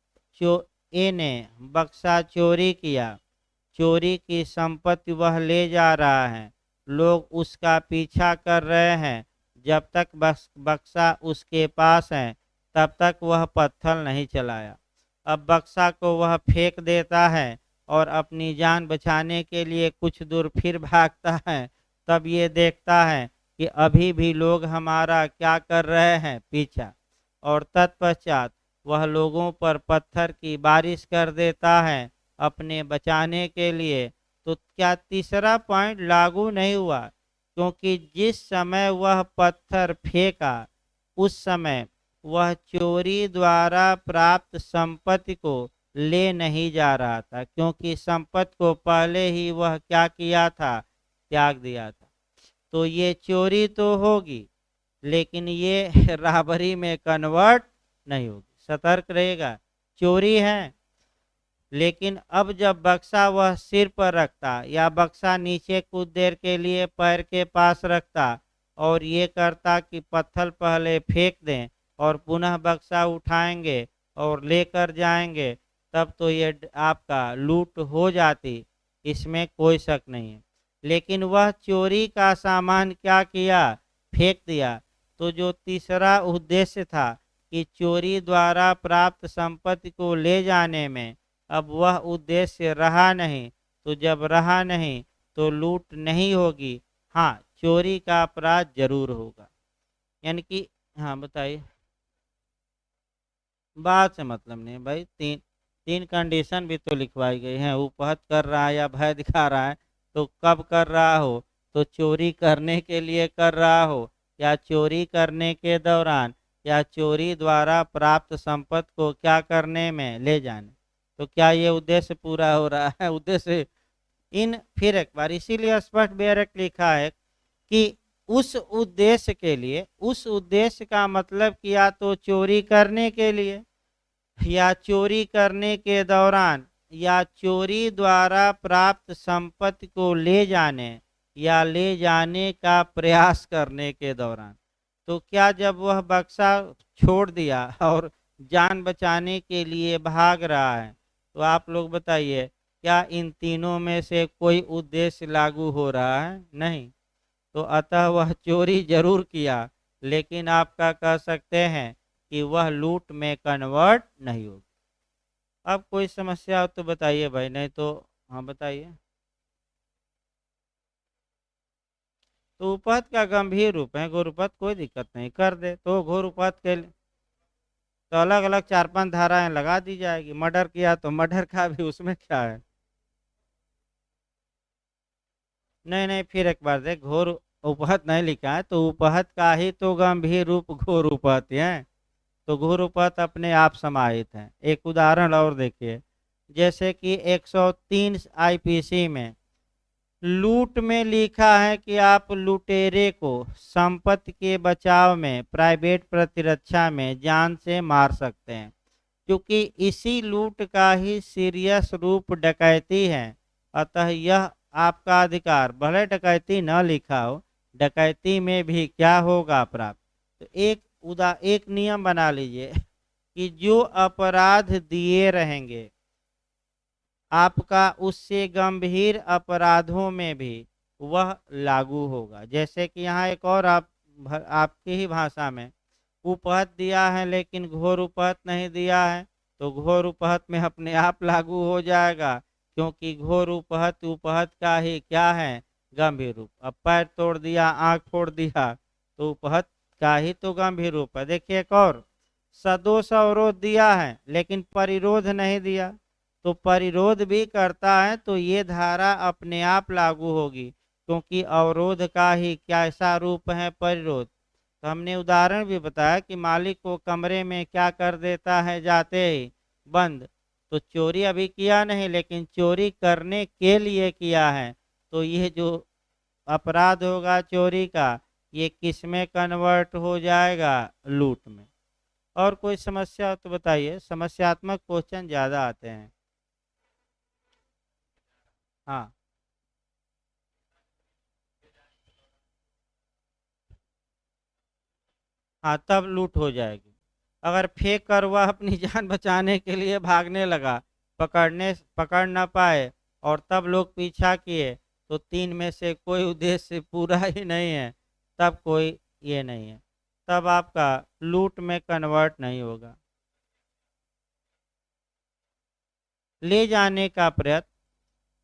S1: चो ए ने बक्सा चोरी किया, चोरी की संपत्ति वह ले जा रहा है, लोग उसका पीछा कर रहे हैं। जब तक बक्सा उसके पास है तब तक वह पत्थर नहीं चलाया। अब बक्सा को वह फेंक देता है और अपनी जान बचाने के लिए कुछ दूर फिर भागता है। तब ये देखता है कि अभी भी लोग हमारा क्या कर रहे हैं, पीछा, और तत्पश्चात वह लोगों पर पत्थर की बारिश कर देता है अपने बचाने के लिए। तो क्या तीसरा पॉइंट लागू नहीं हुआ? क्योंकि जिस समय वह पत्थर फेंका उस समय वह चोरी द्वारा प्राप्त संपत्ति को ले नहीं जा रहा था, क्योंकि संपत्ति को पहले ही वह क्या किया था, त्याग दिया था। तो ये चोरी तो होगी, लेकिन ये राबरी में कन्वर्ट नहीं होगी। सतर्क रहेगा, चोरी है, लेकिन अब जब बक्सा वह सिर पर रखता या बक्सा नीचे कुछ देर के लिए पैर के पास रखता और ये करता कि पत्थर पहले फेंक दें और पुनः बक्सा उठाएंगे और लेकर जाएंगे, तब तो ये आपका लूट हो जाती, इसमें कोई शक नहीं है। लेकिन वह चोरी का सामान क्या किया, फेंक दिया। तो जो तीसरा उद्देश्य था कि चोरी द्वारा प्राप्त संपत्ति को ले जाने में, अब वह उद्देश्य रहा नहीं। तो जब रहा नहीं तो लूट नहीं होगी, हाँ चोरी का अपराध जरूर होगा। यानी कि, हाँ बताइए। बात से मतलब नहीं भाई, तीन तीन कंडीशन भी तो लिखवाई गई हैं, उपहत कर रहा है या भय दिखा रहा है, तो कब कर रहा हो, तो चोरी करने के लिए कर रहा हो, या चोरी करने के दौरान, या चोरी द्वारा प्राप्त संपत्ति को क्या करने में, ले जाने। तो क्या ये उद्देश्य पूरा हो रहा है? उद्देश्य इन, फिर एक बार इसीलिए स्पष्ट बेरक लिखा है कि उस उद्देश्य के लिए, उस उद्देश्य का मतलब किया तो चोरी करने के लिए, या चोरी करने के दौरान, या चोरी द्वारा प्राप्त संपत्ति को ले जाने या ले जाने का प्रयास करने के दौरान। तो क्या जब वह बक्सा छोड़ दिया और जान बचाने के लिए भाग रहा है, तो आप लोग बताइए, क्या इन तीनों में से कोई उद्देश्य लागू हो रहा है? नहीं। तो अतः वह चोरी जरूर किया, लेकिन आपका कह सकते हैं कि वह लूट में कन्वर्ट नहीं होगी। अब कोई समस्या हो तो बताइए भाई, नहीं तो हाँ बताइए। तो उपहत का गंभीर रूप है, घोर कोई दिक्कत नहीं, कर दे तो घोर उपहत के तो अलग अलग 4-5 धाराएं लगा दी जाएगी। मर्डर किया तो मर्डर का भी, उसमें क्या है। नहीं नहीं, फिर एक बार देख, घोर उपहत नहीं लिखा है, तो उपहत का ही तो गंभीर रूप घोर उपहत है। तो घोर उपहत अपने आप समाहित है। एक उदाहरण और देखिए, जैसे कि 103 आईपीसी में लूट में लिखा है कि आप लुटेरे को संपत्ति के बचाव में, प्राइवेट प्रतिरक्षा में जान से मार सकते हैं, क्योंकि इसी लूट का ही सीरियस रूप डकैती है। अतः यह आपका अधिकार, भले डकैती न लिखा हो, डकैती में भी क्या होगा प्राप्त। तो एक नियम बना लीजिए कि जो अपराध दिए रहेंगे आपका उससे गंभीर अपराधों में भी वह लागू होगा। जैसे कि यहाँ एक और आपकी ही भाषा में उपहत दिया है लेकिन घोर उपहत नहीं दिया है, तो घोर उपहत में अपने आप लागू हो जाएगा, क्योंकि घोर उपहत उपहत का ही क्या है, गंभीर रूप। अब पैर तोड़ दिया, आंख फोड़ दिया, तो उपहत का ही तो गंभीर रूप है। देखिए एक और, सदोष अवरोध दिया है लेकिन परिरोध नहीं दिया, तो परिरोध भी करता है तो ये धारा अपने आप लागू होगी, क्योंकि अवरोध का ही कैसा रूप है, परिरोध। तो हमने उदाहरण भी बताया कि मालिक को कमरे में क्या कर देता है जाते ही, बंद। तो चोरी अभी किया नहीं लेकिन चोरी करने के लिए किया है, तो ये जो अपराध होगा चोरी का, ये किस में कन्वर्ट हो जाएगा, लूट में। और कोई समस्या हो तो बताइए, समस्यात्मक क्वेश्चन ज्यादा आते हैं। हाँ हाँ, तब लूट हो जाएगी। अगर फेंक कर वह अपनी जान बचाने के लिए भागने लगा, पकड़ ना पाए और तब लोग पीछा किए, तो तीन में से कोई उद्देश्य पूरा ही नहीं है, तब कोई ये नहीं है, तब आपका लूट में कन्वर्ट नहीं होगा। ले जाने का प्रयत्न,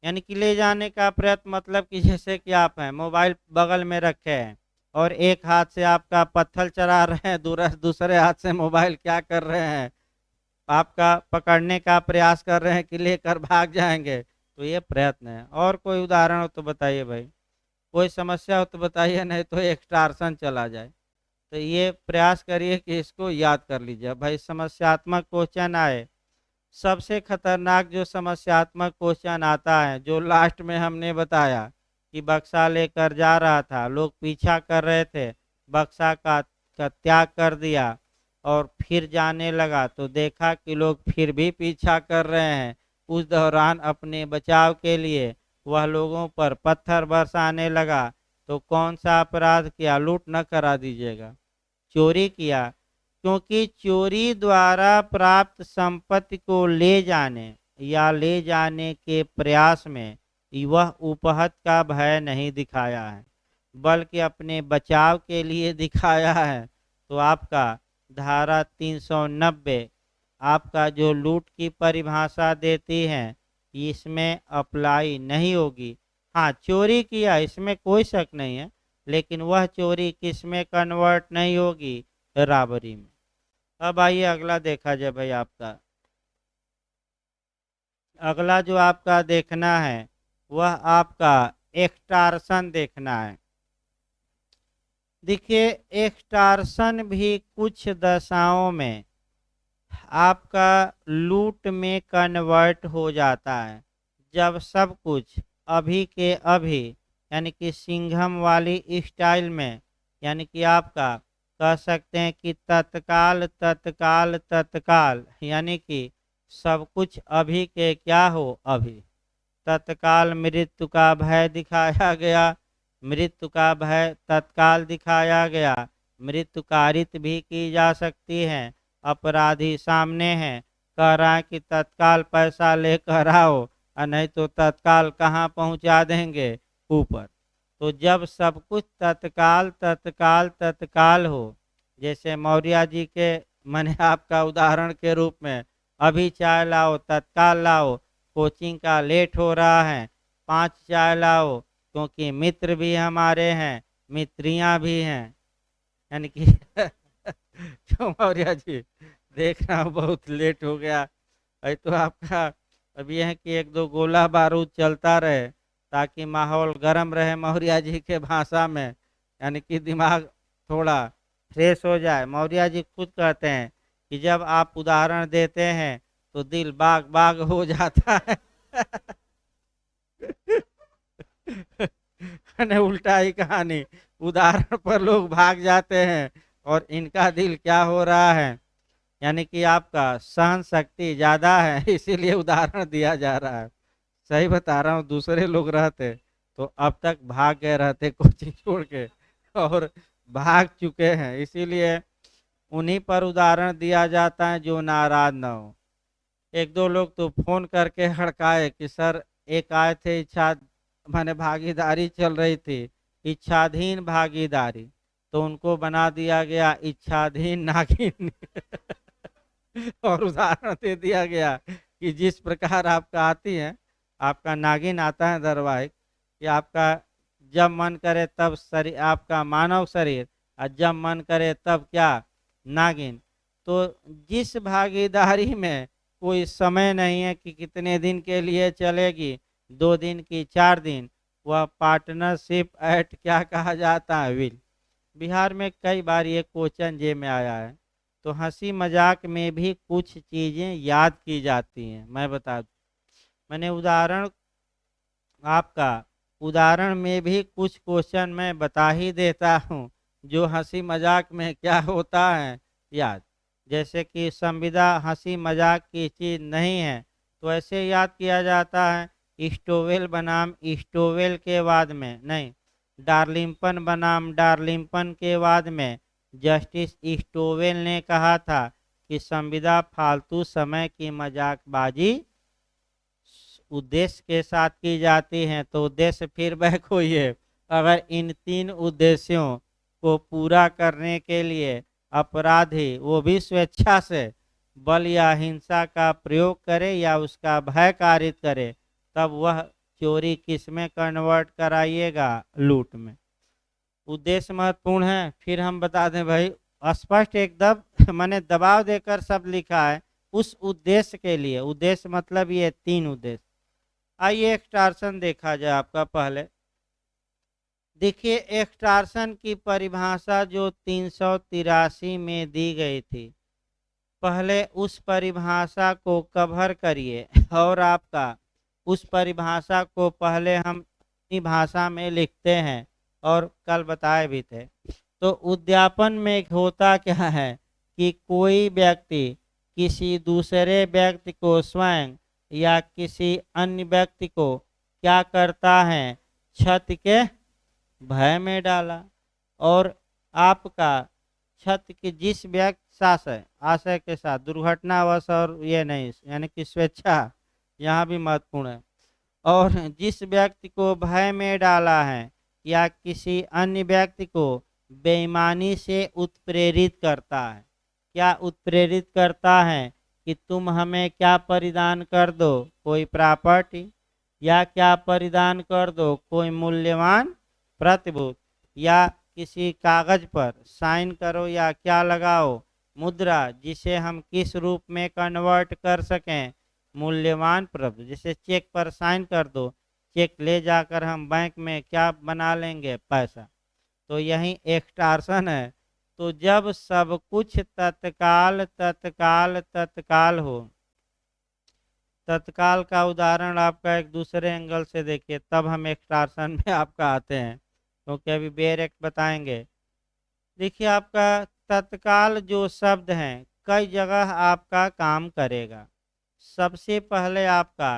S1: यानी कि ले जाने का प्रयत्न मतलब कि जैसे कि आप हैं, मोबाइल बगल में रखे हैं और एक हाथ से आपका पत्थर चला रहे हैं, दूसरे हाथ से मोबाइल क्या कर रहे हैं, आपका पकड़ने का प्रयास कर रहे हैं कि लेकर भाग जाएंगे, तो ये प्रयत्न है। और कोई उदाहरण हो तो बताइए भाई, कोई समस्या हो तो बताइए, नहीं तो एक्सटार्सन चला जाए। तो ये प्रयास करिए कि इसको याद कर लीजिए भाई, समस्यात्मक क्वेश्चन आए। सबसे खतरनाक जो समस्यात्मक क्वेश्चन आता है, जो लास्ट में हमने बताया कि बक्सा लेकर जा रहा था, लोग पीछा कर रहे थे, बक्सा का त्याग कर दिया और फिर जाने लगा, तो देखा कि लोग फिर भी पीछा कर रहे हैं। उस दौरान अपने बचाव के लिए वह लोगों पर पत्थर बरसाने लगा, तो कौन सा अपराध किया, लूट न करा दीजिएगा, चोरी किया। क्योंकि चोरी द्वारा प्राप्त संपत्ति को ले जाने या ले जाने के प्रयास में वह उपहत का भय नहीं दिखाया है, बल्कि अपने बचाव के लिए दिखाया है, तो आपका धारा 390 आपका जो लूट की परिभाषा देती है, इसमें अप्लाई नहीं होगी। हाँ, चोरी किया इसमें कोई शक नहीं है, लेकिन वह चोरी किस में कन्वर्ट नहीं होगी, राबरी में। अब आइए अगला देखा जाए भाई, आपका अगला जो आपका देखना है वह आपका एक्सटार्सन देखना है। देखिए, एक्सटार्सन भी कुछ दशाओं में आपका लूट में कन्वर्ट हो जाता है, जब सब कुछ अभी के अभी, यानी कि सिंघम वाली स्टाइल में, यानी कि आपका कह सकते हैं कि तत्काल तत्काल तत्काल, यानी कि सब कुछ अभी के क्या हो, अभी तत्काल मृत्यु का भय दिखाया गया, मृत्यु का भय तत्काल दिखाया गया, मृत्यु कारित भी की जा सकती है, अपराधी सामने है, कह रहा है कि तत्काल पैसा लेकर आओ और नहीं तो तत्काल कहाँ पहुँचा देंगे, ऊपर। तो जब सब कुछ तत्काल तत्काल तत्काल हो, जैसे मौर्य जी के, मैंने आपका उदाहरण के रूप में, अभी चाय लाओ, तत्काल लाओ, कोचिंग का लेट हो रहा है, 5 चाय लाओ, क्योंकि मित्र भी हमारे हैं, मित्रियां भी हैं, यानी कि क्यों मौर्य जी, देख रहा हूँ बहुत लेट हो गया। अरे तो आपका अब यह है कि एक दो गोला बारूद चलता रहे, ताकि माहौल गर्म रहे मौर्य जी के भाषा में, यानी कि दिमाग थोड़ा फ्रेश हो जाए। मौर्य जी खुद कहते हैं कि जब आप उदाहरण देते हैं तो दिल बाग बाग हो जाता है। ने उल्टा ही कहानी, उदाहरण पर लोग भाग जाते हैं और इनका दिल क्या हो रहा है, यानी कि आपका सहन शक्ति ज्यादा है इसीलिए उदाहरण दिया जा रहा है। सही बता रहा हूँ, दूसरे लोग रहते तो अब तक भाग गए रहते कोचिंग छोड़ के, और भाग चुके हैं, इसीलिए उन्हीं पर उदाहरण दिया जाता है जो नाराज ना हो। एक दो लोग तो फोन करके हड़काए कि सर एक आए थे इच्छा, माने भागीदारी चल रही थी, इच्छाधीन भागीदारी, तो उनको बना दिया गया इच्छाधीन नागिन और उदाहरण दे दिया गया कि जिस प्रकार आपका आती है, आपका नागिन आता है धारावाहिक, कि आपका जब मन करे तब शरीर, आपका मानव शरीर, और जब मन करे तब क्या, नागिन। तो जिस भागीदारी में कोई समय नहीं है कि कितने दिन के लिए चलेगी, 2 दिन की 4 दिन, वह पार्टनरशिप एक्ट क्या कहा जाता है, विल। बिहार में कई बार ये क्वेश्चन जे में आया है, तो हंसी मजाक में भी कुछ चीजें याद की जाती हैं, मैं बता दूं। मैंने उदाहरण, आपका उदाहरण में भी कुछ क्वेश्चन मैं बता ही देता हूँ जो हंसी मजाक में क्या होता है याद। जैसे कि संविदा हंसी मजाक की चीज नहीं है, तो ऐसे याद किया जाता है, स्टोवेल बनाम स्टोवेल के बाद में नहीं, डार्लिंगपन बनाम डार्लिंगपन के बाद में जस्टिस स्टोवेल ने कहा था कि संविदा फालतू समय की मजाकबाजी उद्देश्य के साथ की जाती हैं, तो उद्देश्य फिर वह कोई है। अगर इन 3 उद्देश्यों को पूरा करने के लिए अपराधी वो भी स्वेच्छा से बल या हिंसा का प्रयोग करे या उसका भय कारित करे, तब वह चोरी किस में कन्वर्ट कराइएगा, लूट में। उद्देश्य महत्वपूर्ण है, फिर हम बता दें भाई, स्पष्ट एकदम मैंने दबाव देकर सब लिखा है उस उद्देश्य के लिए। उद्देश्य मतलब ये 3 उद्देश्य। आइए एक्सटॉर्शन देखा जाए आपका। पहले देखिए, एक्सटॉर्शन की परिभाषा जो 383 में दी गई थी, पहले उस परिभाषा को कवर करिए और आपका उस परिभाषा को पहले हम अपनी भाषा में लिखते हैं और कल बताए भी थे। तो उद्यापन में होता क्या है कि कोई व्यक्ति किसी दूसरे व्यक्ति को स्वयं या किसी अन्य व्यक्ति को क्या करता है, क्षति के भय में डाला। और आपका क्षति के जिस व्यक्ति आशय आशय के साथ दुर्घटनावश, और ये नहीं, यानी कि स्वेच्छा यहाँ भी महत्वपूर्ण है, और जिस व्यक्ति को भय में डाला है या किसी अन्य व्यक्ति को बेईमानी से उत्प्रेरित करता है। क्या उत्प्रेरित करता है कि तुम हमें क्या परिधान कर दो, कोई प्रॉपर्टी, या क्या परिधान कर दो, कोई मूल्यवान प्रतिभूति, या किसी कागज पर साइन करो या क्या लगाओ, मुद्रा, जिसे हम किस रूप में कन्वर्ट कर सकें, मूल्यवान प्रभु, जैसे चेक पर साइन कर दो, चेक ले जाकर हम बैंक में क्या बना लेंगे, पैसा। तो यही एक्सटॉर्शन है। तो जब सब कुछ तत्काल तत्काल तत्काल हो, तत्काल का उदाहरण आपका एक दूसरे एंगल से देखिए, तब हम एक्सटॉर्शन में आपका आते हैं, क्योंकि अभी बेयर एक्ट बताएंगे। देखिए, आपका तत्काल जो शब्द है कई जगह आपका काम करेगा। सबसे पहले आपका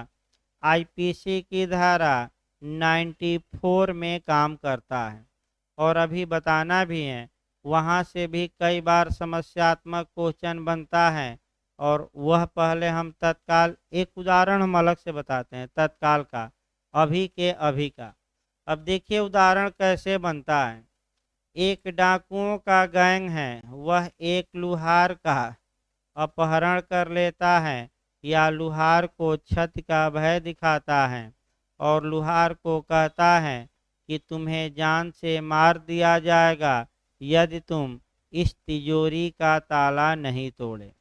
S1: आईपीसी की धारा 94 में काम करता है, और अभी बताना भी है, वहाँ से भी कई बार समस्यात्मक क्वेश्चन बनता है। और वह पहले हम तत्काल, एक उदाहरण हम अलग से बताते हैं तत्काल का, अभी के अभी का। अब देखिए उदाहरण कैसे बनता है। एक डाकुओं का गैंग है, वह एक लुहार का अपहरण कर लेता है या लुहार को छत का भय दिखाता है और लुहार को कहता है कि तुम्हें जान से मार दिया जाएगा यदि तुम इस तिजोरी का ताला नहीं तोड़े।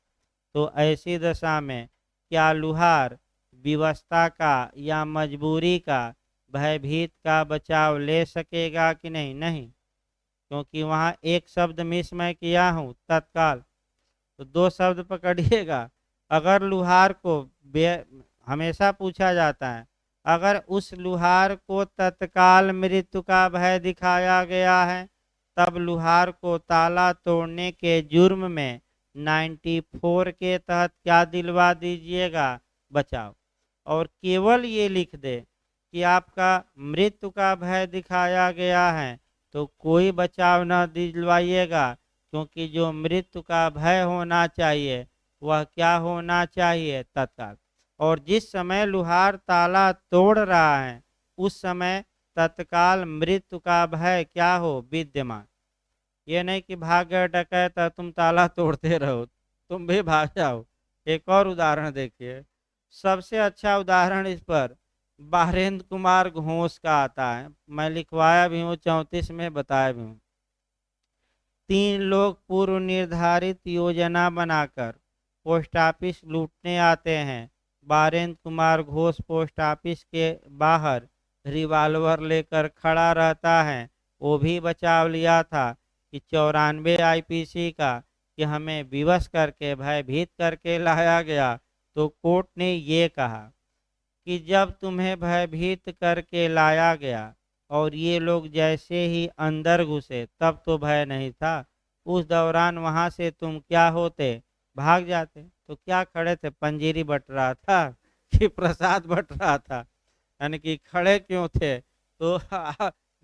S1: तो ऐसी दशा में क्या लुहार विवशता का या मजबूरी का, भयभीत का बचाव ले सकेगा कि नहीं? नहीं, क्योंकि वहाँ एक शब्द मिस मैं किया हूँ, तत्काल। तो 2 शब्द पकड़िएगा। अगर लुहार को हमेशा पूछा जाता है, अगर उस लुहार को तत्काल मृत्यु का भय दिखाया गया है, तब लुहार को ताला तोड़ने के जुर्म में 94 के तहत क्या दिलवा दीजिएगा? बचाव। और केवल ये लिख दे कि आपका मृत्यु का भय दिखाया गया है, तो कोई बचाव न दिलवाइएगा, क्योंकि जो मृत्यु का भय होना चाहिए वह क्या होना चाहिए? तत्काल। और जिस समय लुहार ताला तोड़ रहा है उस समय तत्काल मृत्यु का भय क्या हो? विद्यमान। ये नहीं कि भाग गए डकैत तुम ताला तोड़ते रहो, तुम भी भाग जाओ। एक और उदाहरण देखिए, सबसे अच्छा उदाहरण इस पर बारेंद्र कुमार घोष का आता है। मैं लिखवाया भी हूँ, 34 में बताया भी हूँ। 3 लोग पूर्व निर्धारित योजना बनाकर पोस्ट ऑफिस लूटने आते हैं। बारेंद्र कुमार घोष पोस्ट ऑफिस के बाहर रिवाल्वर लेकर खड़ा रहता है। वो भी बचाव लिया था कि 94 आईपीसी का कि हमें विवश करके भयभीत करके लाया गया। तो कोर्ट ने ये कहा कि जब तुम्हें भयभीत करके लाया गया और ये लोग जैसे ही अंदर घुसे तब तो भय नहीं था, उस दौरान वहां से तुम क्या होते? भाग जाते। तो क्या खड़े थे? पंजीरी बट रहा था कि प्रसाद बट रहा था? यानी कि खड़े क्यों थे? तो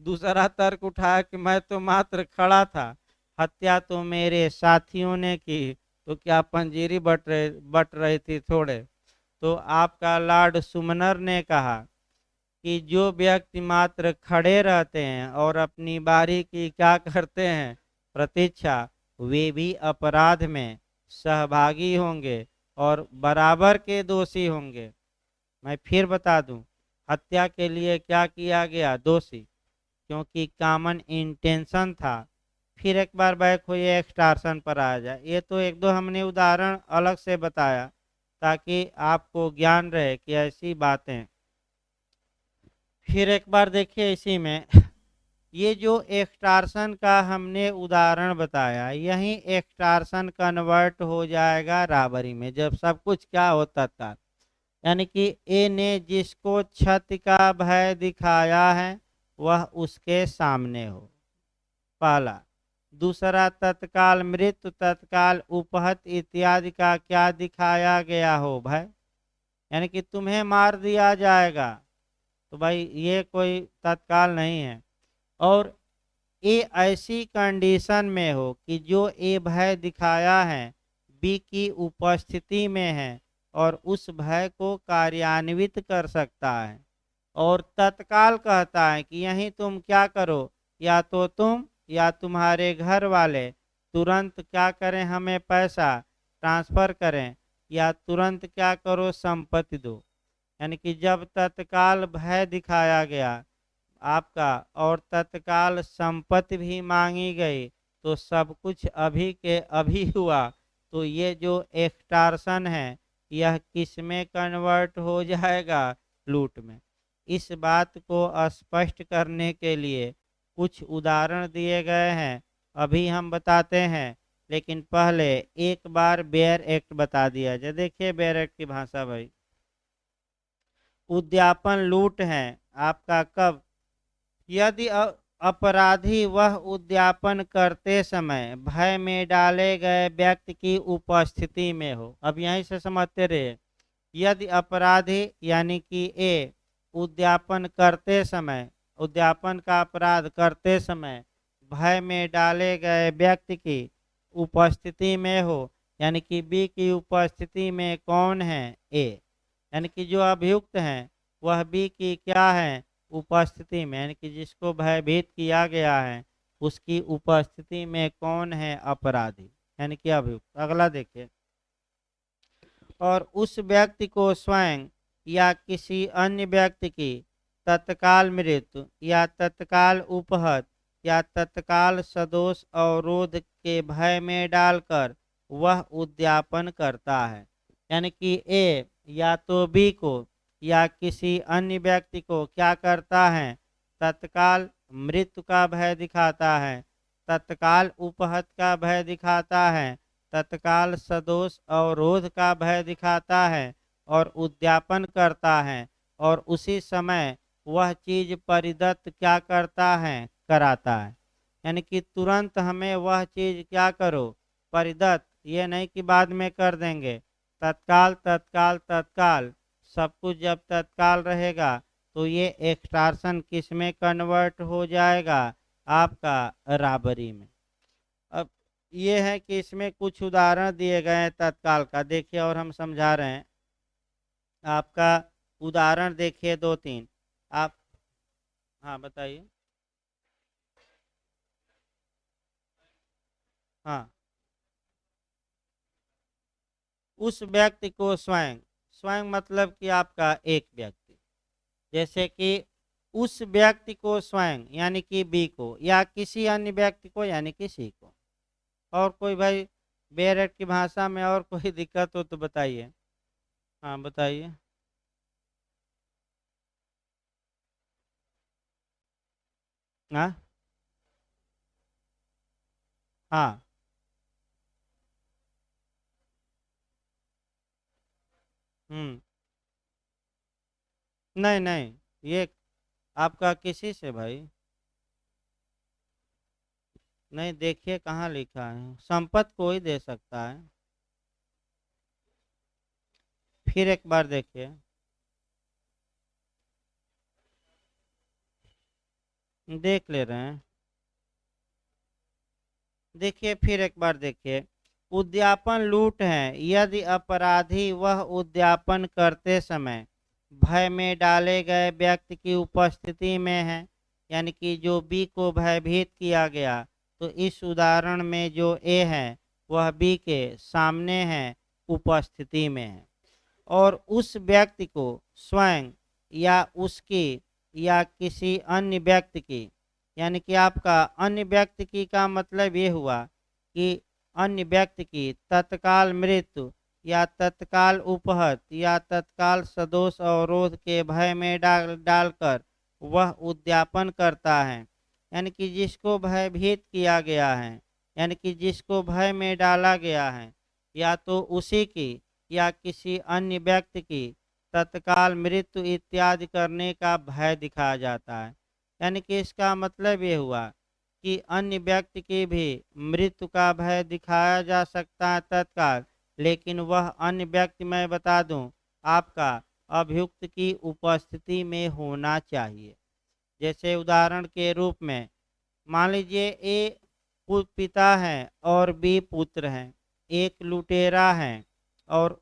S1: दूसरा तर्क उठाया कि मैं तो मात्र खड़ा था, हत्या तो मेरे साथियों ने की, तो क्या पंजीरी बट रही थी थोड़े? तो आपका लॉर्ड सुमनर ने कहा कि जो व्यक्ति मात्र खड़े रहते हैं और अपनी बारी की क्या करते हैं? प्रतीक्षा, वे भी अपराध में सहभागी होंगे और बराबर के दोषी होंगे। मैं फिर बता दूं, हत्या के लिए क्या किया गया? दोषी, क्योंकि कॉमन इंटेंशन था। फिर एक बार बैक हुई एक्सटॉर्शन पर आ जाए। ये तो एक दो हमने उदाहरण अलग से बताया ताकि आपको ज्ञान रहे कि ऐसी बातें। फिर एक बार देखिए इसी में ये जो एक्सटॉर्शन का हमने उदाहरण बताया, यही एक्सटॉर्शन कन्वर्ट हो जाएगा राबरी में जब सब कुछ क्या होता था। यानी कि ए ने जिसको क्षति का भय दिखाया है वह उसके सामने हो, पहला। दूसरा, तत्काल मृत्यु, तत्काल उपहत इत्यादि का क्या दिखाया गया हो? भय। यानी कि तुम्हें मार दिया जाएगा, तो भाई ये कोई तत्काल नहीं है। और ए ऐसी कंडीशन में हो कि जो ए भय दिखाया है बी की उपस्थिति में है और उस भय को कार्यान्वित कर सकता है। और तत्काल कहता है कि यही तुम क्या करो, या तो तुम या तुम्हारे घर वाले तुरंत क्या करें? हमें पैसा ट्रांसफर करें, या तुरंत क्या करो? संपत्ति दो। यानी कि जब तत्काल भय दिखाया गया आपका और तत्काल संपत्ति भी मांगी गई, तो सब कुछ अभी के अभी हुआ। तो ये जो एक्सटॉर्शन है यह किस में कन्वर्ट हो जाएगा? लूट में। इस बात को स्पष्ट करने के लिए कुछ उदाहरण दिए गए हैं, अभी हम बताते हैं। लेकिन पहले एक बार बेयर एक्ट बता दिया जाए। देखिए बेयर एक्ट की भाषा भाई, उद्यापन लूट है आपका कब? यदि अपराधी वह उद्यापन करते समय भय में डाले गए व्यक्ति की उपस्थिति में हो। अब यहीं से समझते रहे, यदि अपराधी यानी कि ए उद्यापन करते समय, उद्यापन का अपराध करते समय भय में डाले गए व्यक्ति की उपस्थिति में हो, यानी कि बी की उपस्थिति में कौन है? ए। यानी कि जो अभियुक्त हैं वह बी की क्या है? उपस्थिति में, यानी कि जिसको भयभीत किया गया है उसकी उपस्थिति में कौन है? अपराधी, यानी कि अभियुक्त। अगला देखिए, और उस व्यक्ति को स्वयं या किसी अन्य व्यक्ति की तत्काल मृत्यु या तत्काल उपहत या तत्काल सदोष अवरोध के भय में डालकर वह उद्यापन करता है। यानी कि ए या तो बी को या किसी अन्य व्यक्ति को क्या करता है? तत्काल मृत्यु का भय दिखाता है, तत्काल उपहत का भय दिखाता है, तत्काल सदोष अवरोध का भय दिखाता है और उद्यापन करता है। और उसी समय वह चीज परिदत्त क्या करता है, कराता है। यानी कि तुरंत हमें वह चीज क्या करो, परिदत्त, ये नहीं कि बाद में कर देंगे, तत्काल तत्काल तत्काल, सब कुछ जब तत्काल रहेगा तो ये एक्सटॉर्शन किस में कन्वर्ट हो जाएगा, आपका राबरी में। अब ये है कि इसमें कुछ उदाहरण दिए गए हैं तत्काल का, देखिए और हम समझा रहे हैं आपका। उदाहरण देखिए दो तीन आप। हाँ बताइए। हाँ, उस व्यक्ति को स्वयं, स्वयं मतलब कि आपका एक व्यक्ति, जैसे कि उस व्यक्ति को स्वयं यानी कि बी को, या किसी अन्य व्यक्ति को यानी कि सी को। और कोई भाई बेरेट की भाषा में और कोई दिक्कत हो तो बताइए। हाँ बताइए। हाँ। हाँ। हम्म। नहीं नहीं, ये आपका किसी से भाई, नहीं देखिए कहाँ लिखा है, संपत्ति कोई दे सकता है। फिर एक बार देखिए। देख ले रहे हैं, देखिए फिर एक बार देखिए। उद्यापन लूट है यदि अपराधी वह उद्यापन करते समय भय में डाले गए व्यक्ति की उपस्थिति में है, यानी कि जो बी को भयभीत किया गया, तो इस उदाहरण में जो ए है वह बी के सामने है, उपस्थिति में है। और उस व्यक्ति को स्वयं या उसकी या किसी अन्य व्यक्ति की, यानी कि आपका अन्य व्यक्ति की का मतलब ये हुआ कि अन्य व्यक्ति की तत्काल मृत्यु या तत्काल उपहत या तत्काल सदोष अवरोध के भय में डालकर वह उद्यापन करता है। यानी कि जिसको भयभीत किया गया है, यानी कि जिसको भय में डाला गया है, या तो उसी की या किसी अन्य व्यक्ति की तत्काल मृत्यु इत्यादि करने का भय दिखाया जाता है। यानी कि इसका मतलब ये हुआ कि अन्य व्यक्ति की भी मृत्यु का भय दिखाया जा सकता है तत्काल, लेकिन वह अन्य व्यक्ति मैं बता दूं आपका अभियुक्त की उपस्थिति में होना चाहिए। जैसे उदाहरण के रूप में मान लीजिए ए पिता है और बी पुत्र हैं, एक लुटेरा है और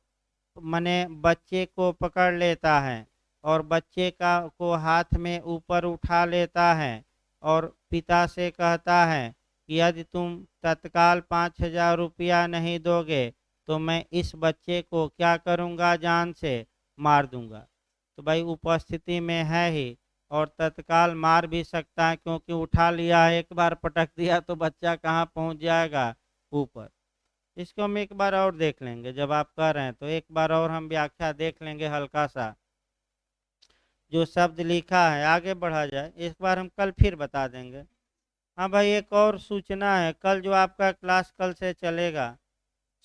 S1: मने बच्चे को पकड़ लेता है और बच्चे का को हाथ में ऊपर उठा लेता है और पिता से कहता है कि यदि तुम तत्काल 5,000 रुपया नहीं दोगे तो मैं इस बच्चे को क्या करूँगा, जान से मार दूंगा। तो भाई उपस्थिति में है ही, और तत्काल मार भी सकता है क्योंकि उठा लिया है, एक बार पटक दिया तो बच्चा कहाँ पहुँच जाएगा, ऊपर। इसको हम एक बार और देख लेंगे, जब आप कह रहे हैं तो एक बार और हम व्याख्या देख लेंगे हल्का सा, जो शब्द लिखा है आगे बढ़ा जाए, इस बार हम कल फिर बता देंगे। हाँ भाई, एक और सूचना है, कल जो आपका क्लास कल से चलेगा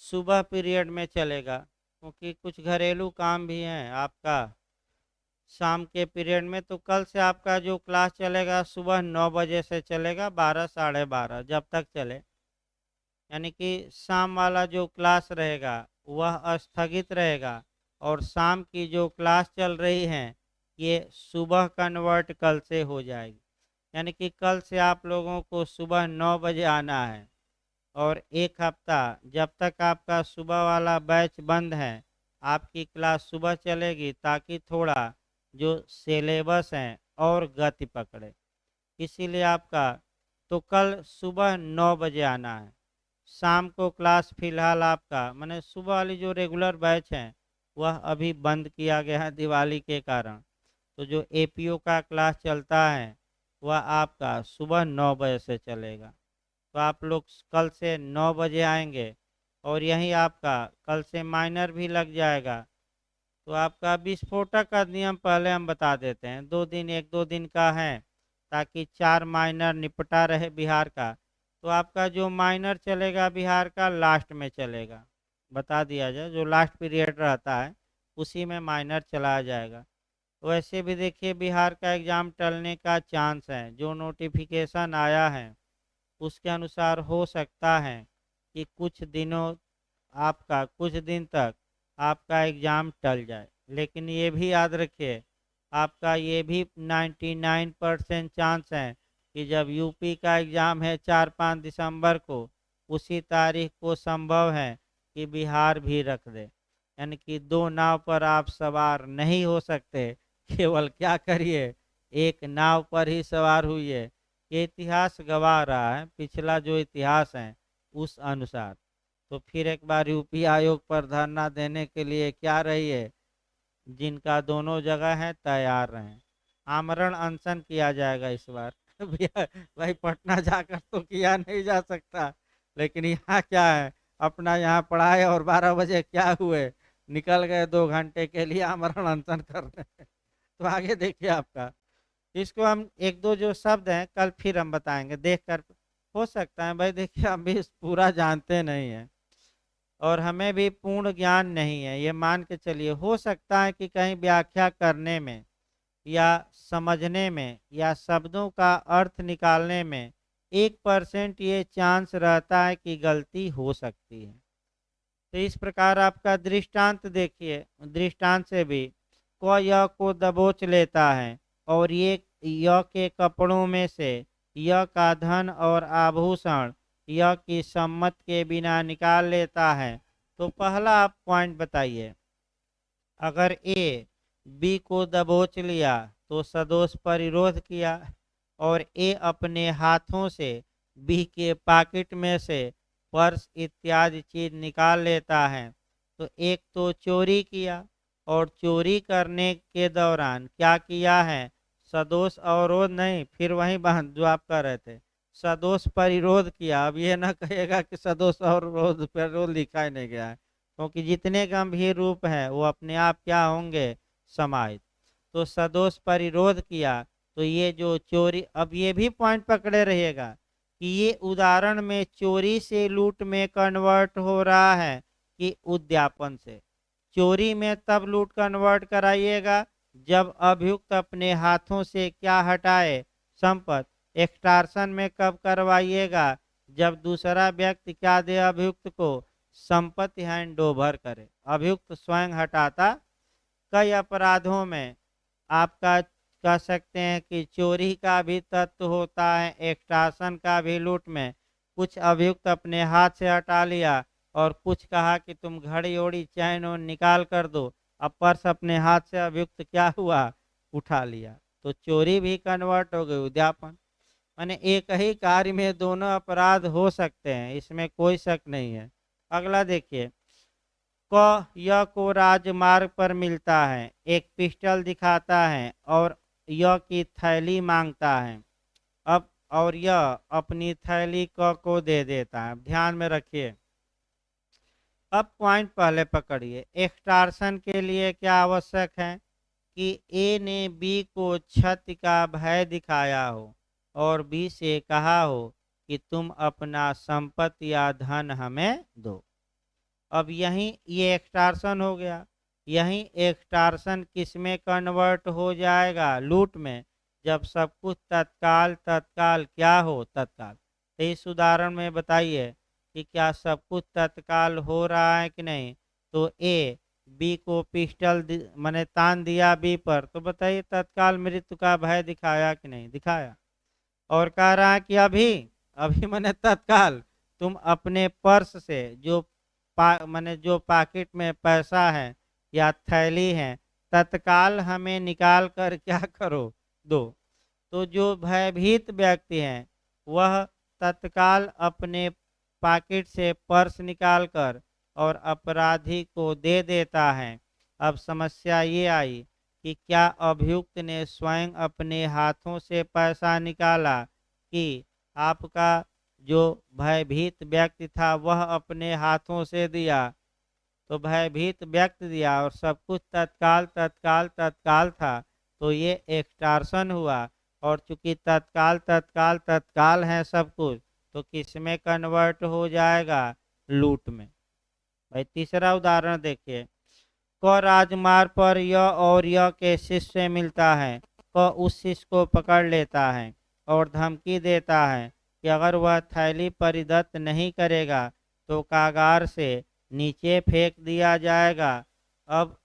S1: सुबह पीरियड में चलेगा, क्योंकि कुछ घरेलू काम भी हैं आपका शाम के पीरियड में। तो कल से आपका जो क्लास चलेगा सुबह 9 बजे से चलेगा, 12 12:30 जब तक चले। यानी कि शाम वाला जो क्लास रहेगा वह स्थगित रहेगा, और शाम की जो क्लास चल रही है ये सुबह कन्वर्ट कल से हो जाएगी। यानी कि कल से आप लोगों को सुबह 9 बजे आना है, और एक हफ्ता जब तक आपका सुबह वाला बैच बंद है आपकी क्लास सुबह चलेगी, ताकि थोड़ा जो सिलेबस है और गति पकड़े। इसीलिए आपका तो कल सुबह 9 बजे आना है। शाम को क्लास फिलहाल आपका मैंने सुबह वाली जो रेगुलर बैच है वह अभी बंद किया गया है दिवाली के कारण। तो जो एपीओ का क्लास चलता है वह आपका सुबह 9 बजे से चलेगा। तो आप लोग कल से 9 बजे आएंगे, और यही आपका कल से माइनर भी लग जाएगा। तो आपका विस्फोटक का नियम पहले हम बता देते हैं, 2 दिन 1-2 दिन का है, ताकि 4 माइनर निपटा रहे बिहार का। तो आपका जो माइनर चलेगा बिहार का लास्ट में चलेगा, बता दिया जाए, जो लास्ट पीरियड रहता है उसी में माइनर चलाया जाएगा। वैसे भी देखिए बिहार का एग्ज़ाम टलने का चांस है। जो नोटिफिकेशन आया है उसके अनुसार हो सकता है कि कुछ दिन तक आपका एग्ज़ाम टल जाए। लेकिन ये भी याद रखिए, आपका ये भी 99% चांस है कि जब यूपी का एग्ज़ाम है 4-5 दिसंबर को, उसी तारीख को संभव है कि बिहार भी रख दे। यानी कि दो नाव पर आप सवार नहीं हो सकते। केवल क्या करिए, एक नाव पर ही सवार हुई। ये इतिहास गवाह रहा है, पिछला जो इतिहास है उस अनुसार। तो फिर एक बार यूपी आयोग पर धरना देने के लिए क्या रहिए, जिनका दोनों जगह है तैयार रहें। आमरण अनशन किया जाएगा इस बार। भैया भाई पटना जाकर तो किया नहीं जा सकता, लेकिन यहाँ क्या है, अपना यहाँ पढ़ाए और 12 बजे क्या हुए, निकल गए 2 घंटे के लिए आमरण अनशन करने। तो आगे देखिए आपका, इसको हम एक दो जो शब्द हैं कल फिर हम बताएंगे देख कर। हो सकता है भाई, देखिए हम भी पूरा जानते नहीं हैं और हमें भी पूर्ण ज्ञान नहीं है, ये मान के चलिए। हो सकता है कि कहीं व्याख्या करने में या समझने में या शब्दों का अर्थ निकालने में 1% ये चांस रहता है कि गलती हो सकती है। तो इस प्रकार आपका दृष्टांत देखिए, दृष्टांत से भी क य को दबोच लेता है और ये य के कपड़ों में से य का धन और आभूषण य की सम्मत के बिना निकाल लेता है। तो पहला आप पॉइंट बताइए, अगर ए बी को दबोच लिया तो सदोष परिरोध किया और ए अपने हाथों से बी के पॉकेट में से पर्स इत्यादि चीज निकाल लेता है, तो एक तो चोरी किया और चोरी करने के दौरान क्या किया है, सदोष अवरोध नहीं, फिर वही बहन जो आप कह रहे थे, सदोष परिरोध किया। अब ये ना कहेगा कि सदोष अवरोध परिरोध लिखा ही नहीं गया है, क्योंकि जितने गंभीर रूप हैं वो अपने आप क्या होंगे, समाहित। तो सदोष परिरोध किया, तो ये जो चोरी, अब ये भी पॉइंट पकड़े रहिएगा कि ये उदाहरण में चोरी से लूट में कन्वर्ट हो रहा है कि उद्यापन से। चोरी में तब लूट कन्वर्ट कराइएगा जब अभियुक्त अपने हाथों से क्या हटाए, संपत्ति। एक्सटार्सन में कब करवाइएगा, जब दूसरा व्यक्ति क्या दे अभियुक्त को, संपत्ति हैंड ओवर करे, अभियुक्त स्वयं हटाता। कई अपराधों में आपका कह सकते हैं कि चोरी का भी तत्व होता है, एक्सटार्सन का भी। लूट में कुछ अभियुक्त अपने हाथ से हटा लिया और कुछ कहा कि तुम घड़ी ओड़ी चैन और निकाल कर दो, अब पर्स अपने हाथ से अभियुक्त क्या हुआ, उठा लिया। तो चोरी भी कन्वर्ट हो गई उद्यापन। माने एक ही कार्य में दोनों अपराध हो सकते हैं, इसमें कोई शक नहीं है। अगला देखिए, क य को राजमार्ग पर मिलता है, एक पिस्टल दिखाता है और य की थैली मांगता है। अब और यह अपनी थैली क को दे देता है। ध्यान में रखिए, अब पॉइंट पहले पकड़िए। एक्सटार्सन के लिए क्या आवश्यक है कि ए ने बी को क्षति का भय दिखाया हो और बी से कहा हो कि तुम अपना संपत्ति या धन हमें दो। अब यहीं ये एक्सटार्सन हो गया। यहीं एक्सटार्सन किस में कन्वर्ट हो जाएगा, लूट में, जब सब कुछ तत्काल तत्काल क्या हो, तत्काल। तो इस उदाहरण में बताइए कि क्या सब कुछ तत्काल हो रहा है कि नहीं। तो ए बी को पिस्टल मैंने तान दिया बी पर, तो बताइए तत्काल मृत्यु का भय दिखाया कि नहीं, दिखाया। और कह रहा है कि अभी अभी मैंने तत्काल तुम अपने पर्स से जो मैंने जो पॉकेट में पैसा है या थैली है, तत्काल हमें निकाल कर क्या करो, दो। तो जो भयभीत व्यक्ति हैं वह तत्काल अपने पॉकेट से पर्स निकालकर और अपराधी को दे देता है। अब समस्या ये आई कि क्या अभियुक्त ने स्वयं अपने हाथों से पैसा निकाला कि आपका जो भयभीत व्यक्ति था वह अपने हाथों से दिया। तो भयभीत व्यक्ति दिया और सब कुछ तत्काल तत्काल तत्काल था, तो ये एक्सटार्सन हुआ। और चूंकि तत्काल तत्काल तत्काल है सब कुछ, तो किस में कन्वर्ट हो जाएगा, लूट में। भाई तीसरा उदाहरण देखिए, क राजमार्ग पर य और य के शिष्य से मिलता है। क उस शिष्य को पकड़ लेता है और धमकी देता है कि अगर वह थैली परिदत्त नहीं करेगा तो कागार से नीचे फेंक दिया जाएगा। अब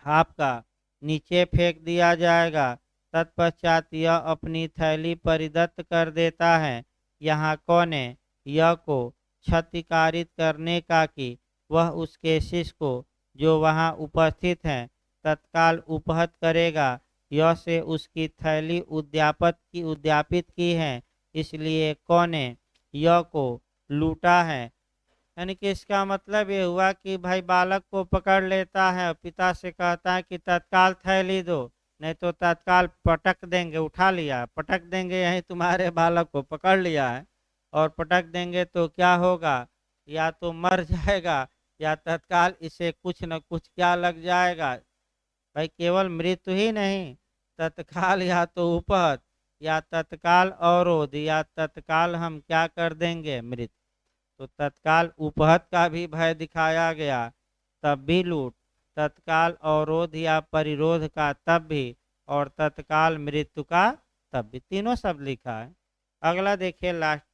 S1: आपका नीचे फेंक दिया जाएगा। तत्पश्चात यह अपनी थैली परिदत्त कर देता है। यहाँ कौने यह को क्षतिकारित करने का कि वह उसके शिष्य को जो वहाँ उपस्थित हैं तत्काल उपहत करेगा। यह से उसकी थैली उद्यापित की है, इसलिए कौने यह को लूटा है। यानी कि इसका मतलब ये हुआ कि भाई बालक को पकड़ लेता है और पिता से कहता है कि तत्काल थैली दो, नहीं तो तत्काल पटक देंगे, उठा लिया पटक देंगे, यही तुम्हारे बालक को पकड़ लिया है और पटक देंगे तो क्या होगा, या तो मर जाएगा या तत्काल इसे कुछ न कुछ क्या लग जाएगा। भाई केवल मृत्यु ही नहीं, तत्काल या तो उपहत या तत्काल अवरोध या तत्काल हम क्या कर देंगे, मृत्यु। तो तत्काल उपहत का भी भय दिखाया गया, तब भी लूट, तत्काल अवरोध या परिरोध का तब भी, और तत्काल मृत्यु का तब भी, तीनों शब्द लिखा है। अगला देखिए लास्ट,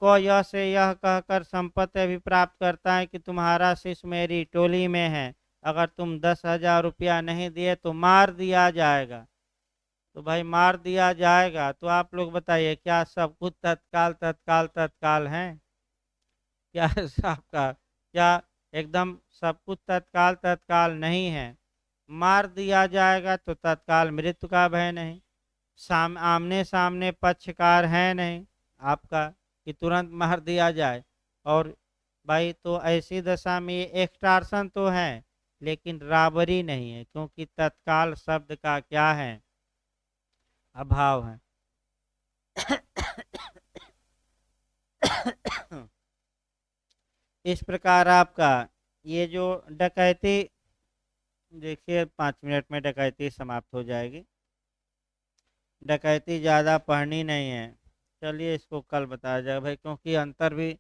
S1: को यह से यह कहकर संपत्ति अभिप्राप्त करता है कि तुम्हारा शिष्य मेरी टोली में है, अगर तुम 10,000 रुपया नहीं दिए तो मार दिया जाएगा। तो भाई मार दिया जाएगा, तो आप लोग बताइए क्या सब कुछ तत्काल तत्काल तत्काल है? क्या आपका क्या एकदम सब कुछ तत्काल तत्काल नहीं है? मार दिया जाएगा तो तत्काल मृत्यु का भय नहीं, आमने सामने पक्षकार है नहीं आपका कि तुरंत मार दिया जाए। और भाई तो ऐसी दशा में ये एक्सटार्सन तो है लेकिन राबरी नहीं है, क्योंकि तत्काल शब्द का क्या है, अभाव है। इस प्रकार आपका ये जो डकैती, देखिए 5 मिनट में डकैती समाप्त हो जाएगी। डकैती ज़्यादा पढ़नी नहीं है, चलिए इसको कल बताया जाएगा भाई, क्योंकि अंतर भी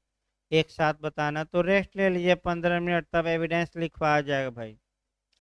S1: एक साथ बताना। तो रेस्ट ले लीजिए 15 मिनट, तब एविडेंस लिखवाया जाएगा भाई।